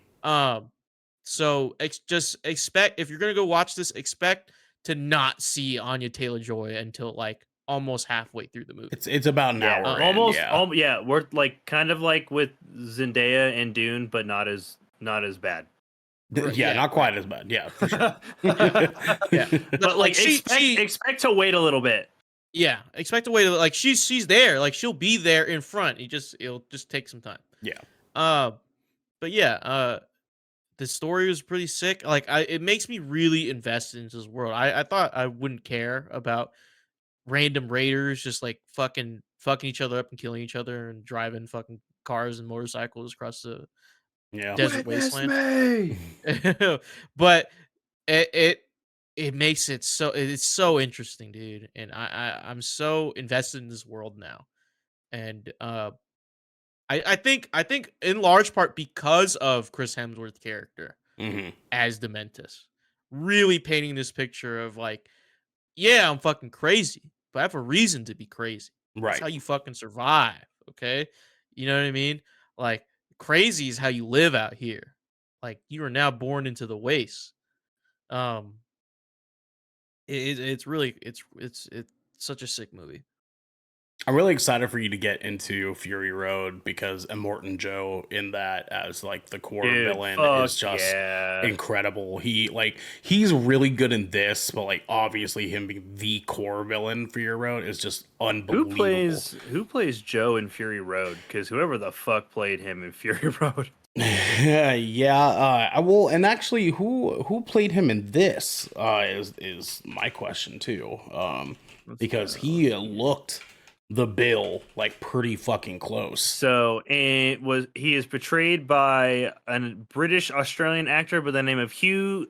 So just expect, if you're gonna go watch this, expect to not see Anya Taylor-Joy until like almost halfway through the movie. It's about an Yeah, hour. almost. In, yeah. We're like kind of like with Zendaya and Dune, but not as bad. Right, Yeah, yeah, not quite as bad. Yeah, for sure. Yeah. But like expect to wait a little bit. Yeah, expect to wait. Like she's there. Like she'll be there in front. It'll just take some time. Yeah. But yeah, the story was pretty sick. Like it makes me really invested into this world. I thought I wouldn't care about random raiders just like fucking each other up and killing each other and driving fucking cars and motorcycles across the Yeah. desert wasteland. But it makes it's so interesting, dude, and I'm so invested in this world now, and I think in large part because of Chris Hemsworth's character hmm as Dementus, really painting this picture of like, yeah, I'm fucking crazy, but I have a reason to be crazy. That's Right. how you fucking survive, okay? You know what I mean? Like crazy is how you live out here. Like you are now born into the waste. It's really it's such a sick movie. I'm really excited for you to get into Fury Road because Immortan Joe in that as like the core villain is just incredible. He's really good in this, but like obviously him being the core villain for Fury Road is just unbelievable. Who plays Joe in Fury Road? Because whoever the fuck played him in Fury Road. Yeah, I will. And actually, who played him in this is my question too. Because he looked the bill like pretty fucking close. So he is portrayed by a British Australian actor by the name of Hugh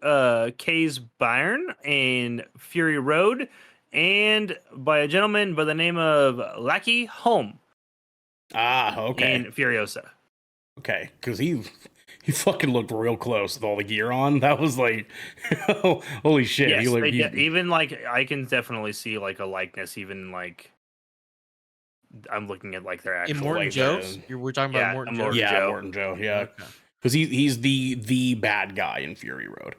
Case Byrne in Fury Road, and by a gentleman by the name of Lackey Holm Okay. in Furiosa. Okay, because he fucking looked real close with all the gear on. That was like, holy shit. Yes, he looked, even like I can definitely see like a likeness. Even like I'm looking at like their actual. In Morton like, Joe's? We're talking about yeah, Morton Morton Joe's? yeah, Joe. Morton Joe, yeah. Okay. Because he's the bad guy in Fury Road.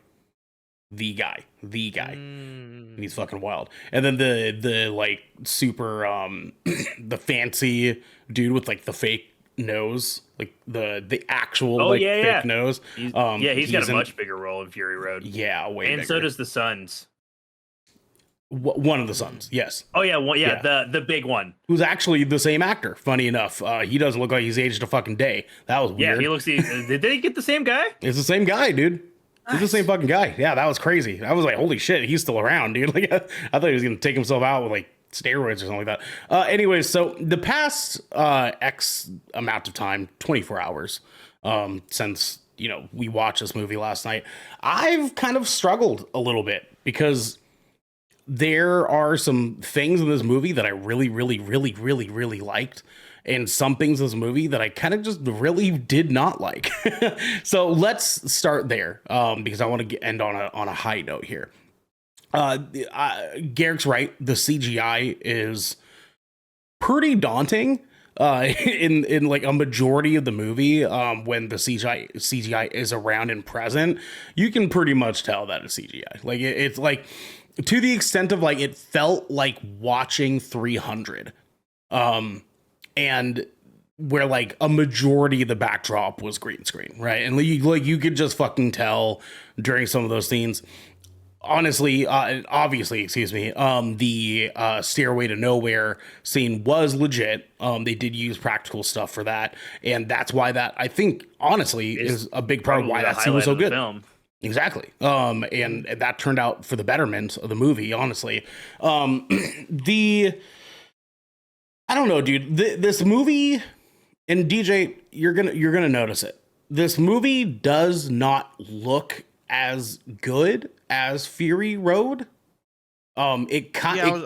The guy. And he's fucking wild. And then the like super the fancy dude with like the fake nose, like the actual fake nose. He's got a in, much bigger role in Fury Road. Yeah, way and bigger. so does the Sons. One of the sons, yes. Oh yeah, the big one. Who's actually the same actor? Funny enough, he doesn't look like he's aged a fucking day. That was weird. Yeah, he looks. Did they get the same guy? It's the same guy, dude. He's the same fucking guy. Yeah, that was crazy. I was like, holy shit, he's still around, dude. Like, I thought he was gonna take himself out with like steroids or something like that. Anyways, so the past X amount of time, 24 hours, since we watched this movie last night, I've kind of struggled a little bit because there are some things in this movie that I really, really, really, really, really liked, and some things in this movie that I kind of just really did not like. So let's start there, because I want to end on a high note here. Garrick's right. The CGI is pretty daunting. In like a majority of the movie, when the CGI is around and present, you can pretty much tell that it's CGI. Like it's like, to the extent of like, it felt like watching 300, and where like a majority of the backdrop was green screen, right? And you could just fucking tell during some of those scenes. Honestly, obviously, excuse me, the Stairway to Nowhere scene was legit. They did use practical stuff for that, and that's why that, I think, honestly, is a big part of why that scene was so good. Exactly. And that turned out for the betterment of the movie, honestly. I don't know, dude. This movie, and DJ, you're gonna notice it. This movie does not look as good as Fury Road. I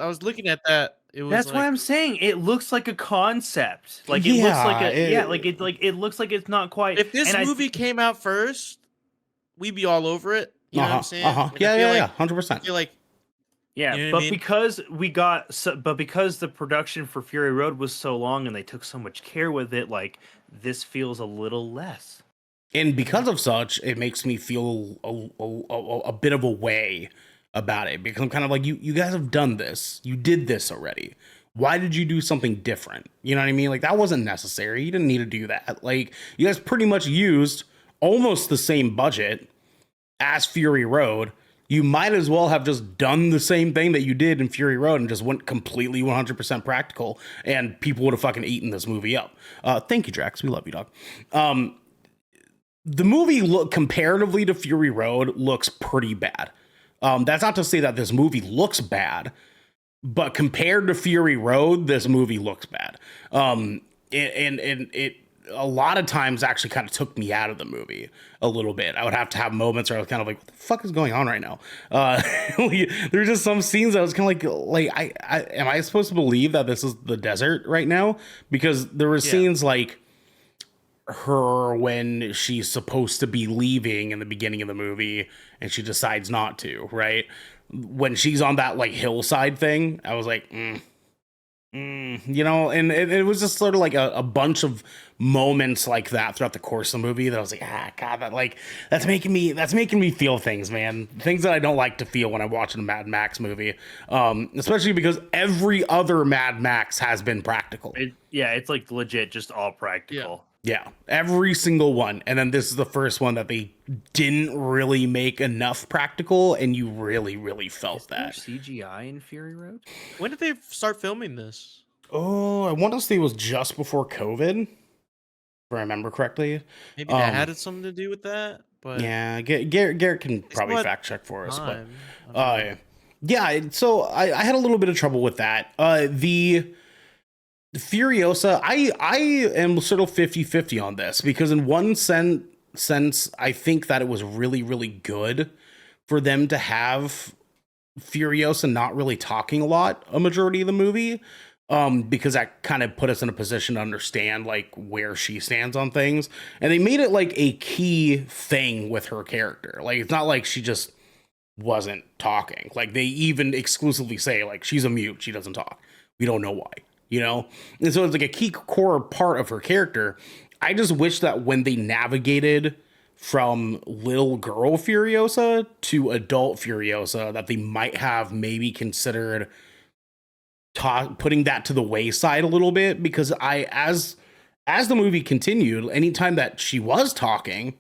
was looking at that. It was That's why I'm saying it looks like a concept. Like it looks like it looks like it's not quite. If this movie came out first, we'd be all over it. You know what I'm saying? Like, yeah, 100%. I feel like, yeah, you know what I mean? because the production for Fury Road was so long and they took so much care with it, like this feels a little less. And because of such, it makes me feel a bit of a way about it, because I'm kind of like, you guys have done this. You did this already. Why did you do something different? You know what I mean? Like, that wasn't necessary. You didn't need to do that. Like, you guys pretty much used almost the same budget as Fury Road. You might as well have just done the same thing that you did in Fury Road and just went completely 100% practical, and people would have fucking eaten this movie up. Thank you, Drax. We love you, dog. The movie, comparatively to Fury Road, looks pretty bad. That's not to say that this movie looks bad, but compared to Fury Road, this movie looks bad. And it a lot of times actually kind of took me out of the movie a little bit. I would have to have moments where I was kind of like, what the fuck is going on right now? There's just some scenes I was kind of like, am I supposed to believe that this is the desert right now? Because there were scenes like her when she's supposed to be leaving in the beginning of the movie and she decides not to, right? When she's on that like hillside thing, I was like, and it was just sort of like a bunch of moments like that throughout the course of the movie that I was like, God, that's making me feel things, man. Things that I don't like to feel when I'm watching a Mad Max movie. Especially because every other Mad Max has been practical. It's like legit, just all practical. Yeah, every single one. And then this is the first one that they didn't really make enough practical, and you really, really felt that. CGI in Fury Road? When did they start filming this? Oh, I want to say it was just before COVID, if I remember correctly. Maybe that had something to do with that. But yeah, Garrett can probably fact check for us. But so I had a little bit of trouble with that. The Furiosa, I am sort of 50-50 on this, because in one sense, I think that it was really, really good for them to have Furiosa not really talking a lot a majority of the movie, because that kind of put us in a position to understand like where she stands on things, and they made it like a key thing with her character. Like it's not like she just wasn't talking. Like they even exclusively say like she's a mute, she doesn't talk. We don't know why, you know? And so it's like a key core part of her character. I just wish that when they navigated from little girl Furiosa to adult Furiosa, that they might have maybe considered putting that to the wayside a little bit, because as the movie continued, anytime that she was talking,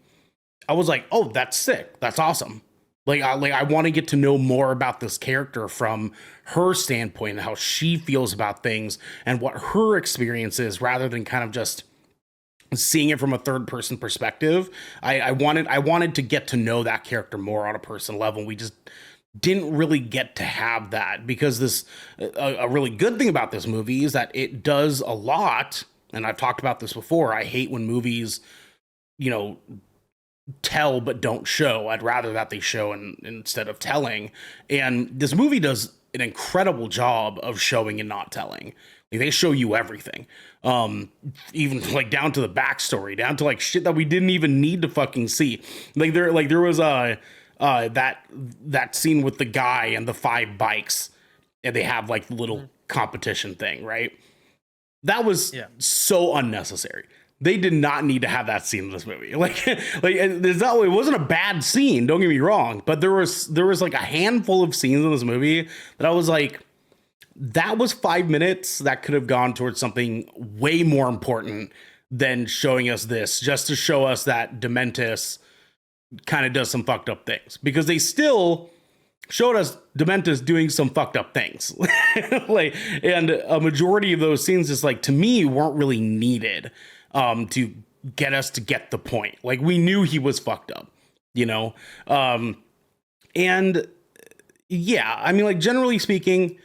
I was like, oh, that's sick, that's awesome. I want to get to know more about this character from her standpoint and how she feels about things and what her experience is, rather than kind of just seeing it from a third person perspective. I wanted to get to know that character more on a personal level. We just didn't really get to have that, because a really good thing about this movie is that it does a lot. And I've talked about this before. I hate when movies, tell but don't show. I'd rather that they show instead of telling. And this movie does an incredible job of showing and not telling. Like, they show you everything, even like down to the backstory, down to like shit that we didn't even need to fucking see. There was that scene with the guy and the 5 bikes, and they have like the little competition thing, right? That was so unnecessary. They did not need to have that scene in this movie. It wasn't a bad scene, don't get me wrong, but there was like a handful of scenes in this movie that I was like, that was 5 minutes that could have gone towards something way more important than showing us this, just to show us that Dementis kind of does some fucked up things, because they still showed us Dementis doing some fucked up things. And a majority of those scenes, just like, to me, weren't really needed to get us to get the point. Like, we knew he was fucked up, and yeah, I mean, like, generally speaking,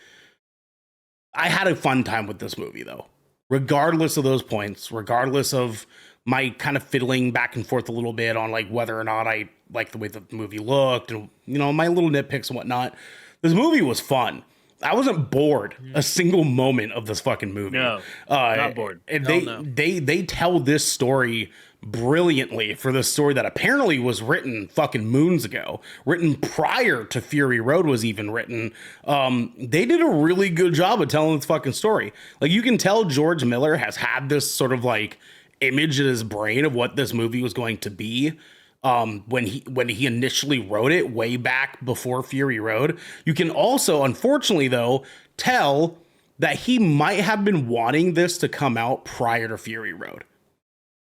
I had a fun time with this movie, though, regardless of those points, regardless of my kind of fiddling back and forth a little bit on like whether or not I like the way the movie looked and, my little nitpicks and whatnot. This movie was fun. I wasn't bored a single moment of this fucking movie. No, not bored. And they tell this story brilliantly, for this story that apparently was written fucking moons ago, written prior to Fury Road was even written. They did a really good job of telling this fucking story. Like, you can tell George Miller has had this sort of like image in his brain of what this movie was going to be. When he initially wrote it way back before Fury Road. You can also, unfortunately though, tell that he might have been wanting this to come out prior to Fury Road.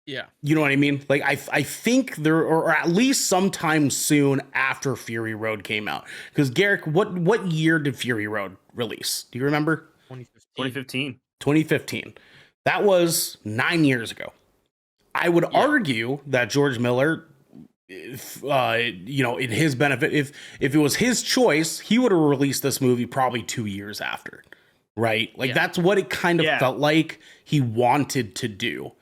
Yeah. You know what I mean? Like, I think or at least sometime soon after Fury Road came out. Because Garrick, what year did Fury Road release? Do you remember? 2015. 2015. That was 9 years ago. I would argue that George Miller, in his benefit, if it was his choice, he would have released this movie probably 2 years after, right? Like, that's what it kind of felt like he wanted to do.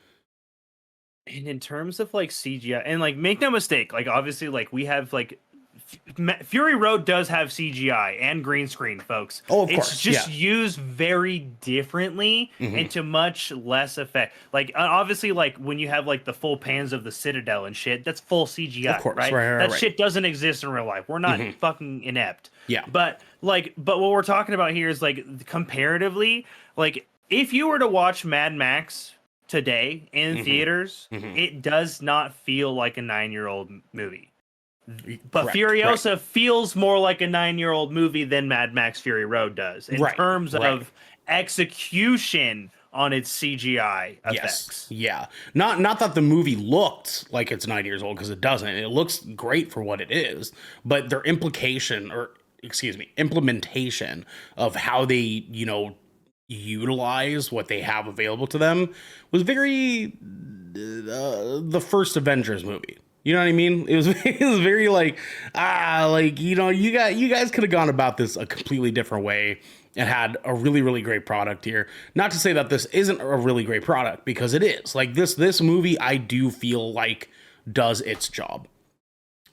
And in terms of like CGI, and like, make no mistake, like, obviously, like, we have like Fury Road does have CGI and green screen, folks. Oh, of course. It's just used very differently and to much less effect. Like, obviously, like, when you have like the full pans of the Citadel and shit, that's full CGI, of course, right? That shit doesn't exist in real life. We're not fucking inept. Yeah. But what we're talking about here is like, comparatively, like, if you were to watch Mad Max today in theaters, it does not feel like a 9-year-old movie. But Furiosa feels more like a 9-year-old movie than Mad Max Fury Road does in terms of execution on its CGI effects. Yeah. Not that the movie looked like it's 9 years old, because it doesn't. It looks great for what it is, but their implementation of how they, utilize what they have available to them was very the first Avengers movie. You know what I mean? It was very like, you guys could have gone about this a completely different way and had a really, really great product here. Not to say that this isn't a really great product, because it is. Like, this movie, I do feel like does its job.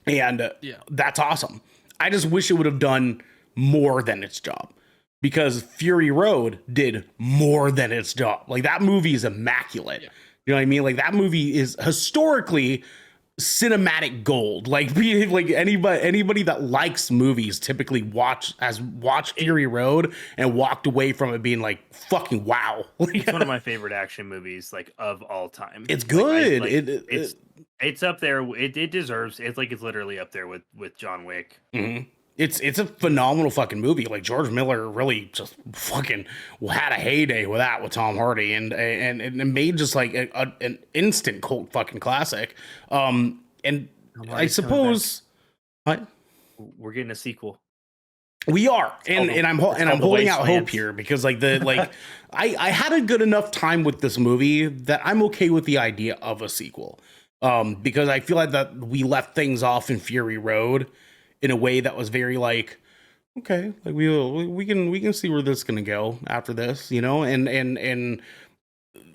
And that's awesome. I just wish it would have done more than its job, because Fury Road did more than its job. Like, that movie is immaculate. Yeah. You know what I mean? Like, that movie is historically cinematic gold. Like, anybody that likes movies typically watched Fury Road and walked away from it being like, fucking wow. It's one of my favorite action movies, like, of all time. It's good. It's up there. It deserves. It's literally up there with John Wick. Mm-hmm. It's a phenomenal fucking movie. Like, George Miller really just fucking had a heyday with that, with Tom Hardy, and it made just like an instant cult fucking classic. And I suppose what? We're getting a sequel. We are, and I'm holding out hope here, because like I had a good enough time with this movie that I'm okay with the idea of a sequel. Because I feel like that we left things off in Fury Road in a way that was very like, okay, like we can see where this is gonna go after this, you know, and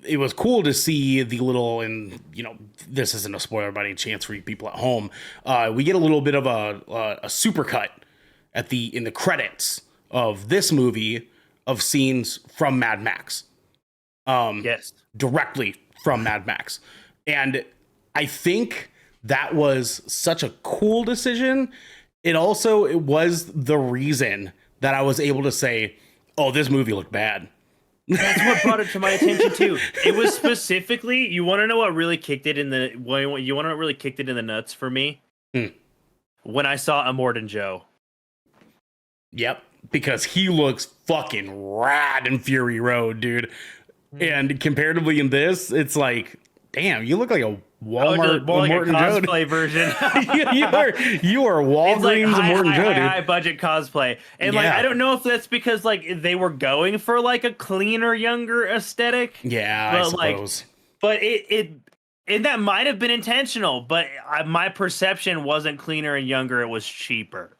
it was cool to see the little, and you know, this isn't a spoiler by any chance for you people at home. We get a little bit of a supercut in the credits of this movie of scenes from Mad Max. Yes, directly from Mad Max, and I think that was such a cool decision. It was the reason that I was able to say, oh, this movie looked bad. That's what brought it to my attention too. It was specifically, you want to know what really kicked it in the, you want to know what really kicked it in the nuts for me? When I saw Immortan Joe. Yep, because he looks fucking rad in Fury Road, dude. And comparatively in this, it's like, damn, you look like a Walmart more like a Immortan Joe cosplay version. you are Walgreens Immortan Joe, dude. High budget cosplay, and like I don't know if that's because like they were going for like a cleaner, younger aesthetic. Yeah, but, I suppose. But and that might have been intentional, but my perception wasn't cleaner and younger; it was cheaper.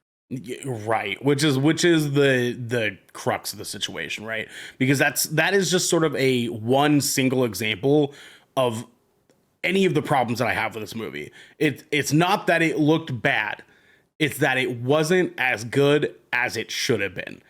Right, which is the crux of the situation, right? Because that is just sort of a one single example of any of the problems that I have with this movie. It's not that it looked bad. It's that it wasn't as good as it should have been.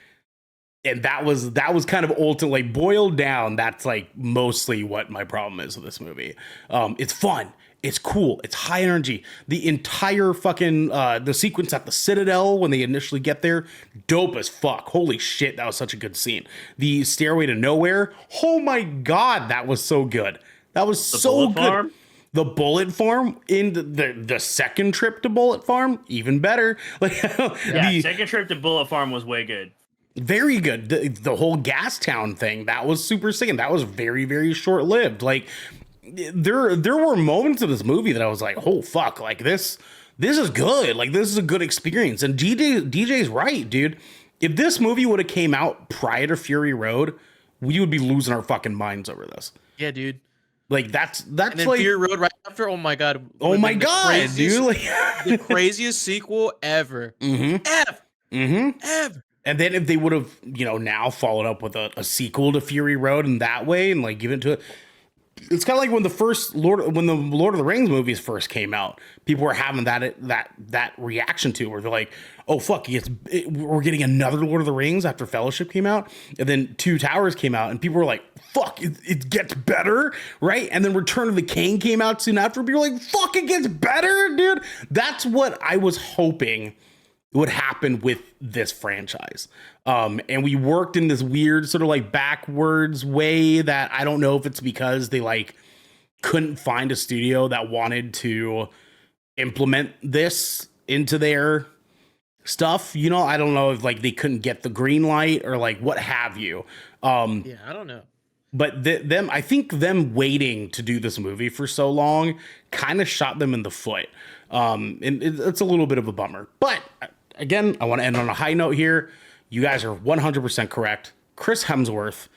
And that was kind of ultimately boiled down. That's like mostly what my problem is with this movie. It's fun. It's cool. It's high energy. The entire fucking the sequence at the Citadel when they initially get there, dope as fuck. Holy shit, that was such a good scene. The Stairway to Nowhere, oh my god, that was so good. That was so good. Farm? The Bullet Farm in the second trip to Bullet Farm, even better. Like, second trip to Bullet Farm was way good. Very good. The whole Gastown thing, that was super sick, and that was very, very short lived. Like, there were moments in this movie that I was like, oh fuck, like this is good. Like, this is a good experience. And DJ's right, dude. If this movie would have came out prior to Fury Road, we would be losing our fucking minds over this. Yeah, dude. Like, that's and then like Fury Road right after. Oh my god. Oh my god, dude! Like, the craziest sequel ever. Ever. And then if they would have, you know, now followed up with a sequel to Fury Road in that way and like given it to it. It's kind of like when the Lord of the Rings movies first came out, people were having that reaction to where they're like, oh fuck, we're getting another Lord of the Rings after Fellowship came out, and then Two Towers came out, and people were like, fuck, it gets better, right? And then Return of the King came out soon after, people were like, fuck, it gets better, dude. That's what I was hoping would happen with this franchise. And we worked in this weird sort of like backwards way that I don't know if it's because they like couldn't find a studio that wanted to implement this into their stuff. You know, I don't know if like they couldn't get the green light or like what have you. Yeah, I don't know. But I think them waiting to do this movie for so long kind of shot them in the foot. And it's a little bit of a bummer. But again, I want to end on a high note here. You guys are 100% correct. Chris Hemsworth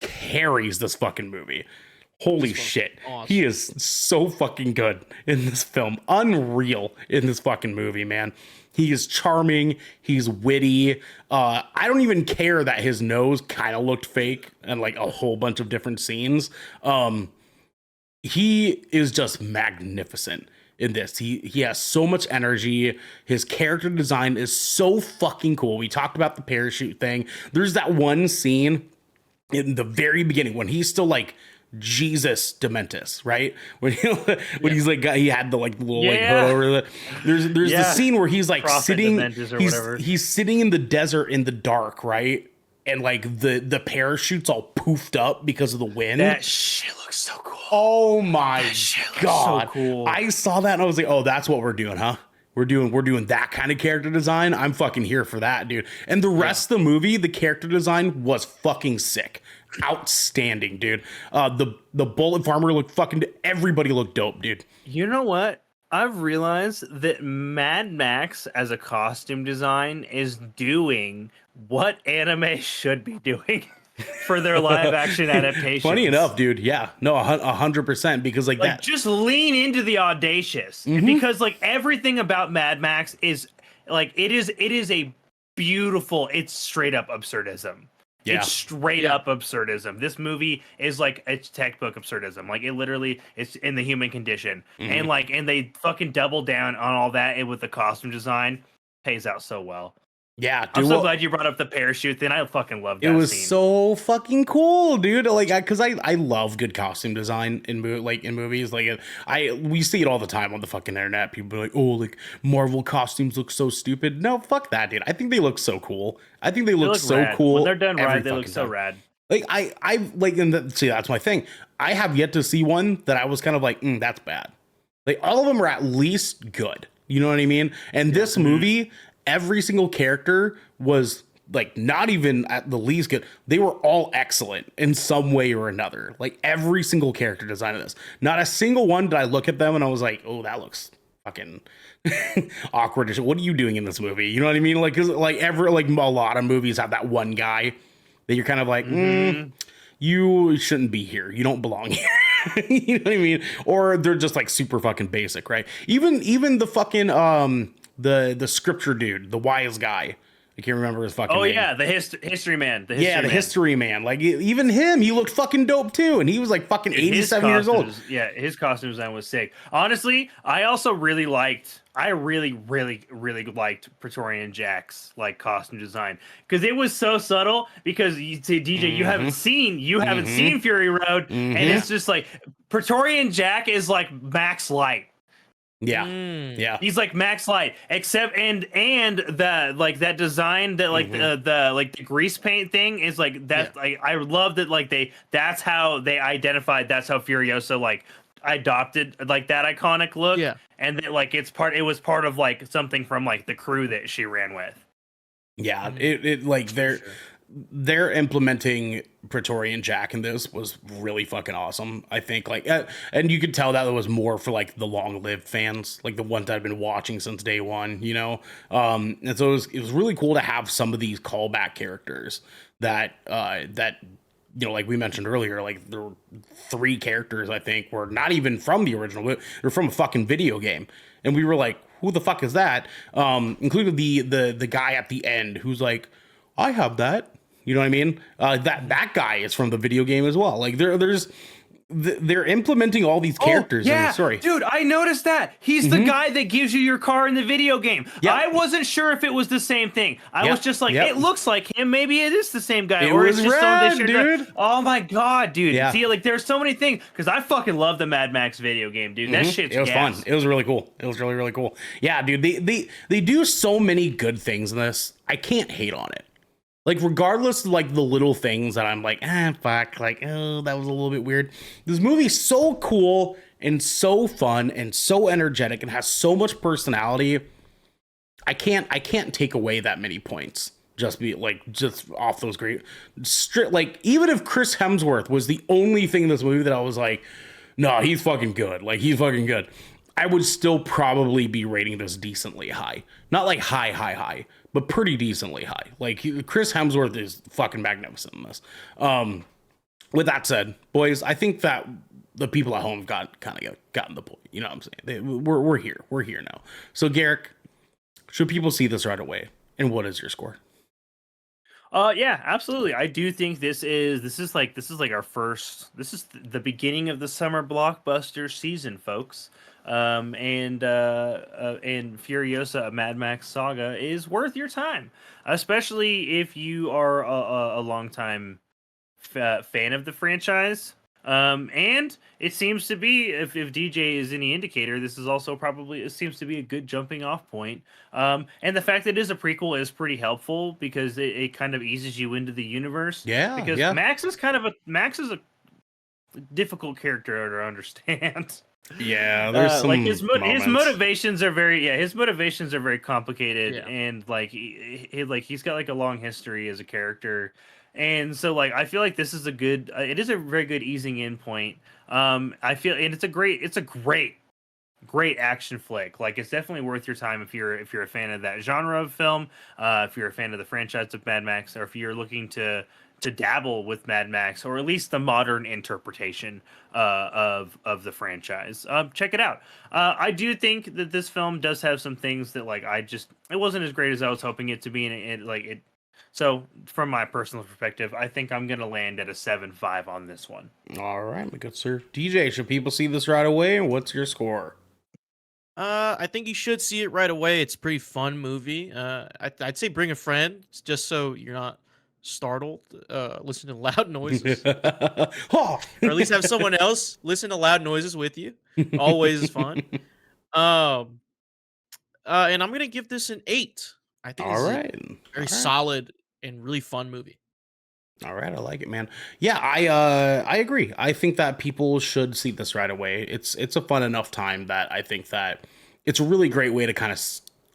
carries this fucking movie. Holy shit. Awesome. He is so fucking good in this film. Unreal in this fucking movie, man. He is charming. He's witty. I don't even care that his nose kind of looked fake and like a whole bunch of different scenes. He is just magnificent in this. He has so much energy. His character design is so fucking cool. We talked about the parachute thing. There's that one scene in the very beginning when he's still like Jesus Dementis, right? When he's like he had the like little like hood over the there's the scene where he's like Prophet sitting Dementis or he's, whatever. he's sitting in the desert in the dark, right? And like the parachute's all poofed up because of the wind. That shit looks so cool. Oh my god. So cool. I saw that and I was like, "Oh, that's what we're doing, huh?" We're doing that kind of character design. I'm fucking here for that, dude. And the rest of the movie, the character design was fucking sick. Outstanding, dude. The bullet farmer looked fucking everybody looked dope, dude. You know what? I've realized that Mad Max as a costume design is doing what anime should be doing for their live action adaptations. Funny enough, dude. Yeah, no, 100%. Because like that, just lean into the audacious, because like everything about Mad Max is like it is a beautiful. It's straight up absurdism. Yeah. It's straight up absurdism. This movie is like it's textbook absurdism. Like it literally is in the human condition, and they fucking double down on all that, and with the costume design pays out so well. yeah, dude. I'm so glad you brought up the parachute thing. I fucking love that. It was scene. so fucking cool, dude. Like, because I love good costume design in movies. Like, we see it all the time on the fucking internet. People are like, "Oh, like Marvel costumes look so stupid." No, fuck that, dude. I think they look so cool. I think they look so rad. cool. When they're done every right, they look fucking so time. rad. Like, I like, and see, that's my thing. I have yet to see one that I was kind of like, that's bad. Like, all of them are at least good. You know what I mean? And this movie, every single character was like not even at the least good. They were all excellent in some way or another. Like every single character design of this. Not a single one did I look at them and I was like, "Oh, that looks fucking awkward." What are you doing in this movie? You know what I mean? Like, 'cause like a lot of movies have that one guy that you're kind of like, you shouldn't be here. You don't belong here. You know what I mean? Or they're just like super fucking basic, right? Even the fucking the scripture dude, the wise guy. I can't remember his fucking name. Yeah, the history man. The history man. Like even him, he looked fucking dope too, and he was like fucking 87 years old. Yeah, his costume design was sick. Honestly, I also really liked. I really liked Praetorian Jack's like costume design because it was so subtle. Because you say, DJ, you haven't seen Fury Road, and it's just like Praetorian Jack is like Max Light. Yeah. Yeah. He's like Max Light, except and the like that design that like the grease paint thing is like that. Like I love that that's how they identified. That's how Furiosa like adopted like that iconic look. Yeah. And that like it was part of like something from like the crew that she ran with. Yeah. It like they're implementing Praetorian Jack in this was really fucking awesome. I think like and you could tell that it was more for like the long-lived fans, like the ones that have been watching since day one, you know. And so it was really cool to have some of these callback characters that you know, like we mentioned earlier, like there were 3 characters I think were not even from the original, but they're from a fucking video game. And we were like, who the fuck is that? Including the guy at the end who's like, I have that. You know what I mean? That guy is from the video game as well. Like they're implementing all these characters in the story. Dude, I noticed that. He's the guy that gives you your car in the video game. Yep. I wasn't sure if it was the same thing. I was just like, it looks like him. Maybe it is the same guy. It or was it's just rad, dude. Oh my god, dude. Yeah. See, like there's so many things. Because I fucking love the Mad Max video game, dude. That shit's It was gas. fun. It was really cool. It was really, really cool. Yeah, dude. They do so many good things in this. I can't hate on it. Like, regardless of, like, the little things that I'm like, fuck, like, oh, that was a little bit weird. This movie's so cool and so fun and so energetic and has so much personality. I can't take away that many points. Just off those great like, even if Chris Hemsworth was the only thing in this movie that I was like, no, he's fucking good. Like, he's fucking good. I would still probably be rating this decently high. Not like high, but pretty decently high. Like Chris Hemsworth is fucking magnificent in this. With that said, boys, I think that the people at home have gotten the point. You know what I'm saying? We're here. We're here now. So Garrick, should people see this right away? And what is your score? Yeah, absolutely. I do think this is like our first. This is the beginning of the summer blockbuster season, folks. And Furiosa: A Mad Max Saga is worth your time, especially if you are a longtime fan of the franchise. And it seems to be, if DJ is any indicator, this is also probably, it seems to be a good jumping off point. And the fact that it is a prequel is pretty helpful because it kind of eases you into the universe. Yeah, Because yeah. Max is a difficult character to understand. Yeah, there's some Like his moments. motivations are his motivations are very complicated, Yeah. and like he's got like a long history as a character, and so like I feel like this is a good it is a very good easing in point. I feel, and it's a great action flick. Like it's definitely worth your time if you're a fan of that genre of film, if you're a fan of the franchise of Mad Max, or if you're looking to dabble with Mad Max, or at least the modern interpretation of the franchise. Check it out. I do think that this film does have some things that like it wasn't as great as I was hoping it to be, and it. So from my personal perspective, I think I'm gonna land at a 7.5 on this one. All right, my good sir. DJ, should people see this right away? And what's your score? I think you should see it right away. It's a pretty fun movie. I'd say bring a friend just so you're not startled. Listen to loud noises, Oh. or at least have someone else listen to loud noises with you. Always is fun. Um, and I'm gonna give this an 8. I think All this is a right. very All right. solid and really fun movie. All right, I like it, man. Yeah, I agree. I think that people should see this right away. It's a fun enough time that I think that it's a really great way to kind of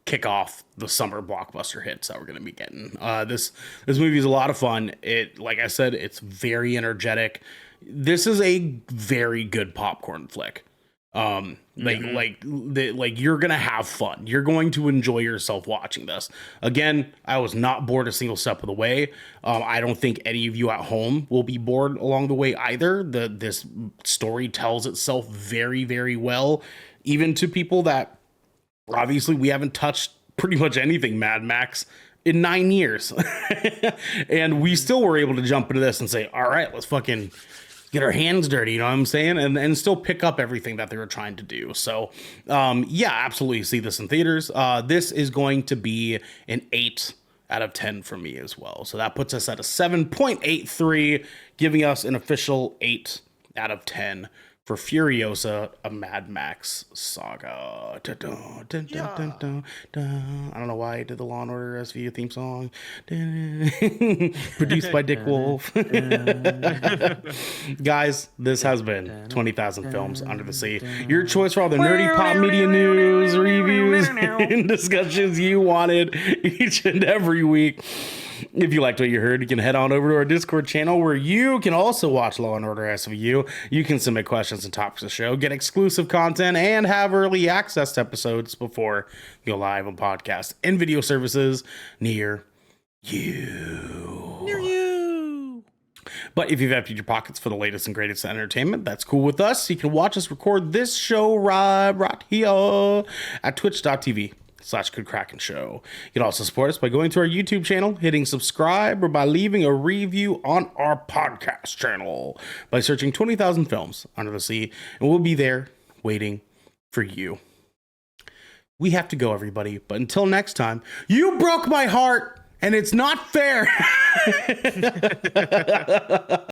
kick off the summer blockbuster hits that we're going to be getting. This movie is a lot of fun. It, like I said, it's very energetic. This is a very good popcorn flick. Like you're gonna have fun. You're going to enjoy yourself watching this. Again, I was not bored a single step of the way. I don't think any of you at home will be bored along the way either. This story tells itself very, very well, even to people that obviously we haven't touched pretty much anything Mad Max in 9 years, and we still were able to jump into this and say, all right, let's fucking get our hands dirty, you know what I'm saying? And still pick up everything that they were trying to do. So, yeah, absolutely see this in theaters. This is going to be an 8 out of 10 for me as well. So that puts us at a 7.83, giving us an official 8 out of 10 for Furiosa: A Mad Max Saga. Dun, dun, dun, dun, dun, dun, dun. I don't know why I did the Law and Order SVU theme song. Produced by Dick Wolf. Guys, this has been 20,000 Films Under the Sea. Your choice for all the nerdy pop media news, reviews, and discussions you wanted each and every week. If you liked what you heard, you can head on over to our Discord channel where you can also watch Law and Order SVU. You can submit questions and topics of the show, get exclusive content, and have early access to episodes before you go live on podcast and video services near you. But if you've emptied your pockets for the latest and greatest entertainment, that's cool with us. You can watch us record this show right here at twitch.tv/KoodKraken Show. You can also support us by going to our YouTube channel, hitting subscribe, or by leaving a review on our podcast channel by searching 20,000 Films Under the Sea, and we'll be there waiting for you. We have to go, everybody, but until next time, you broke my heart, and it's not fair.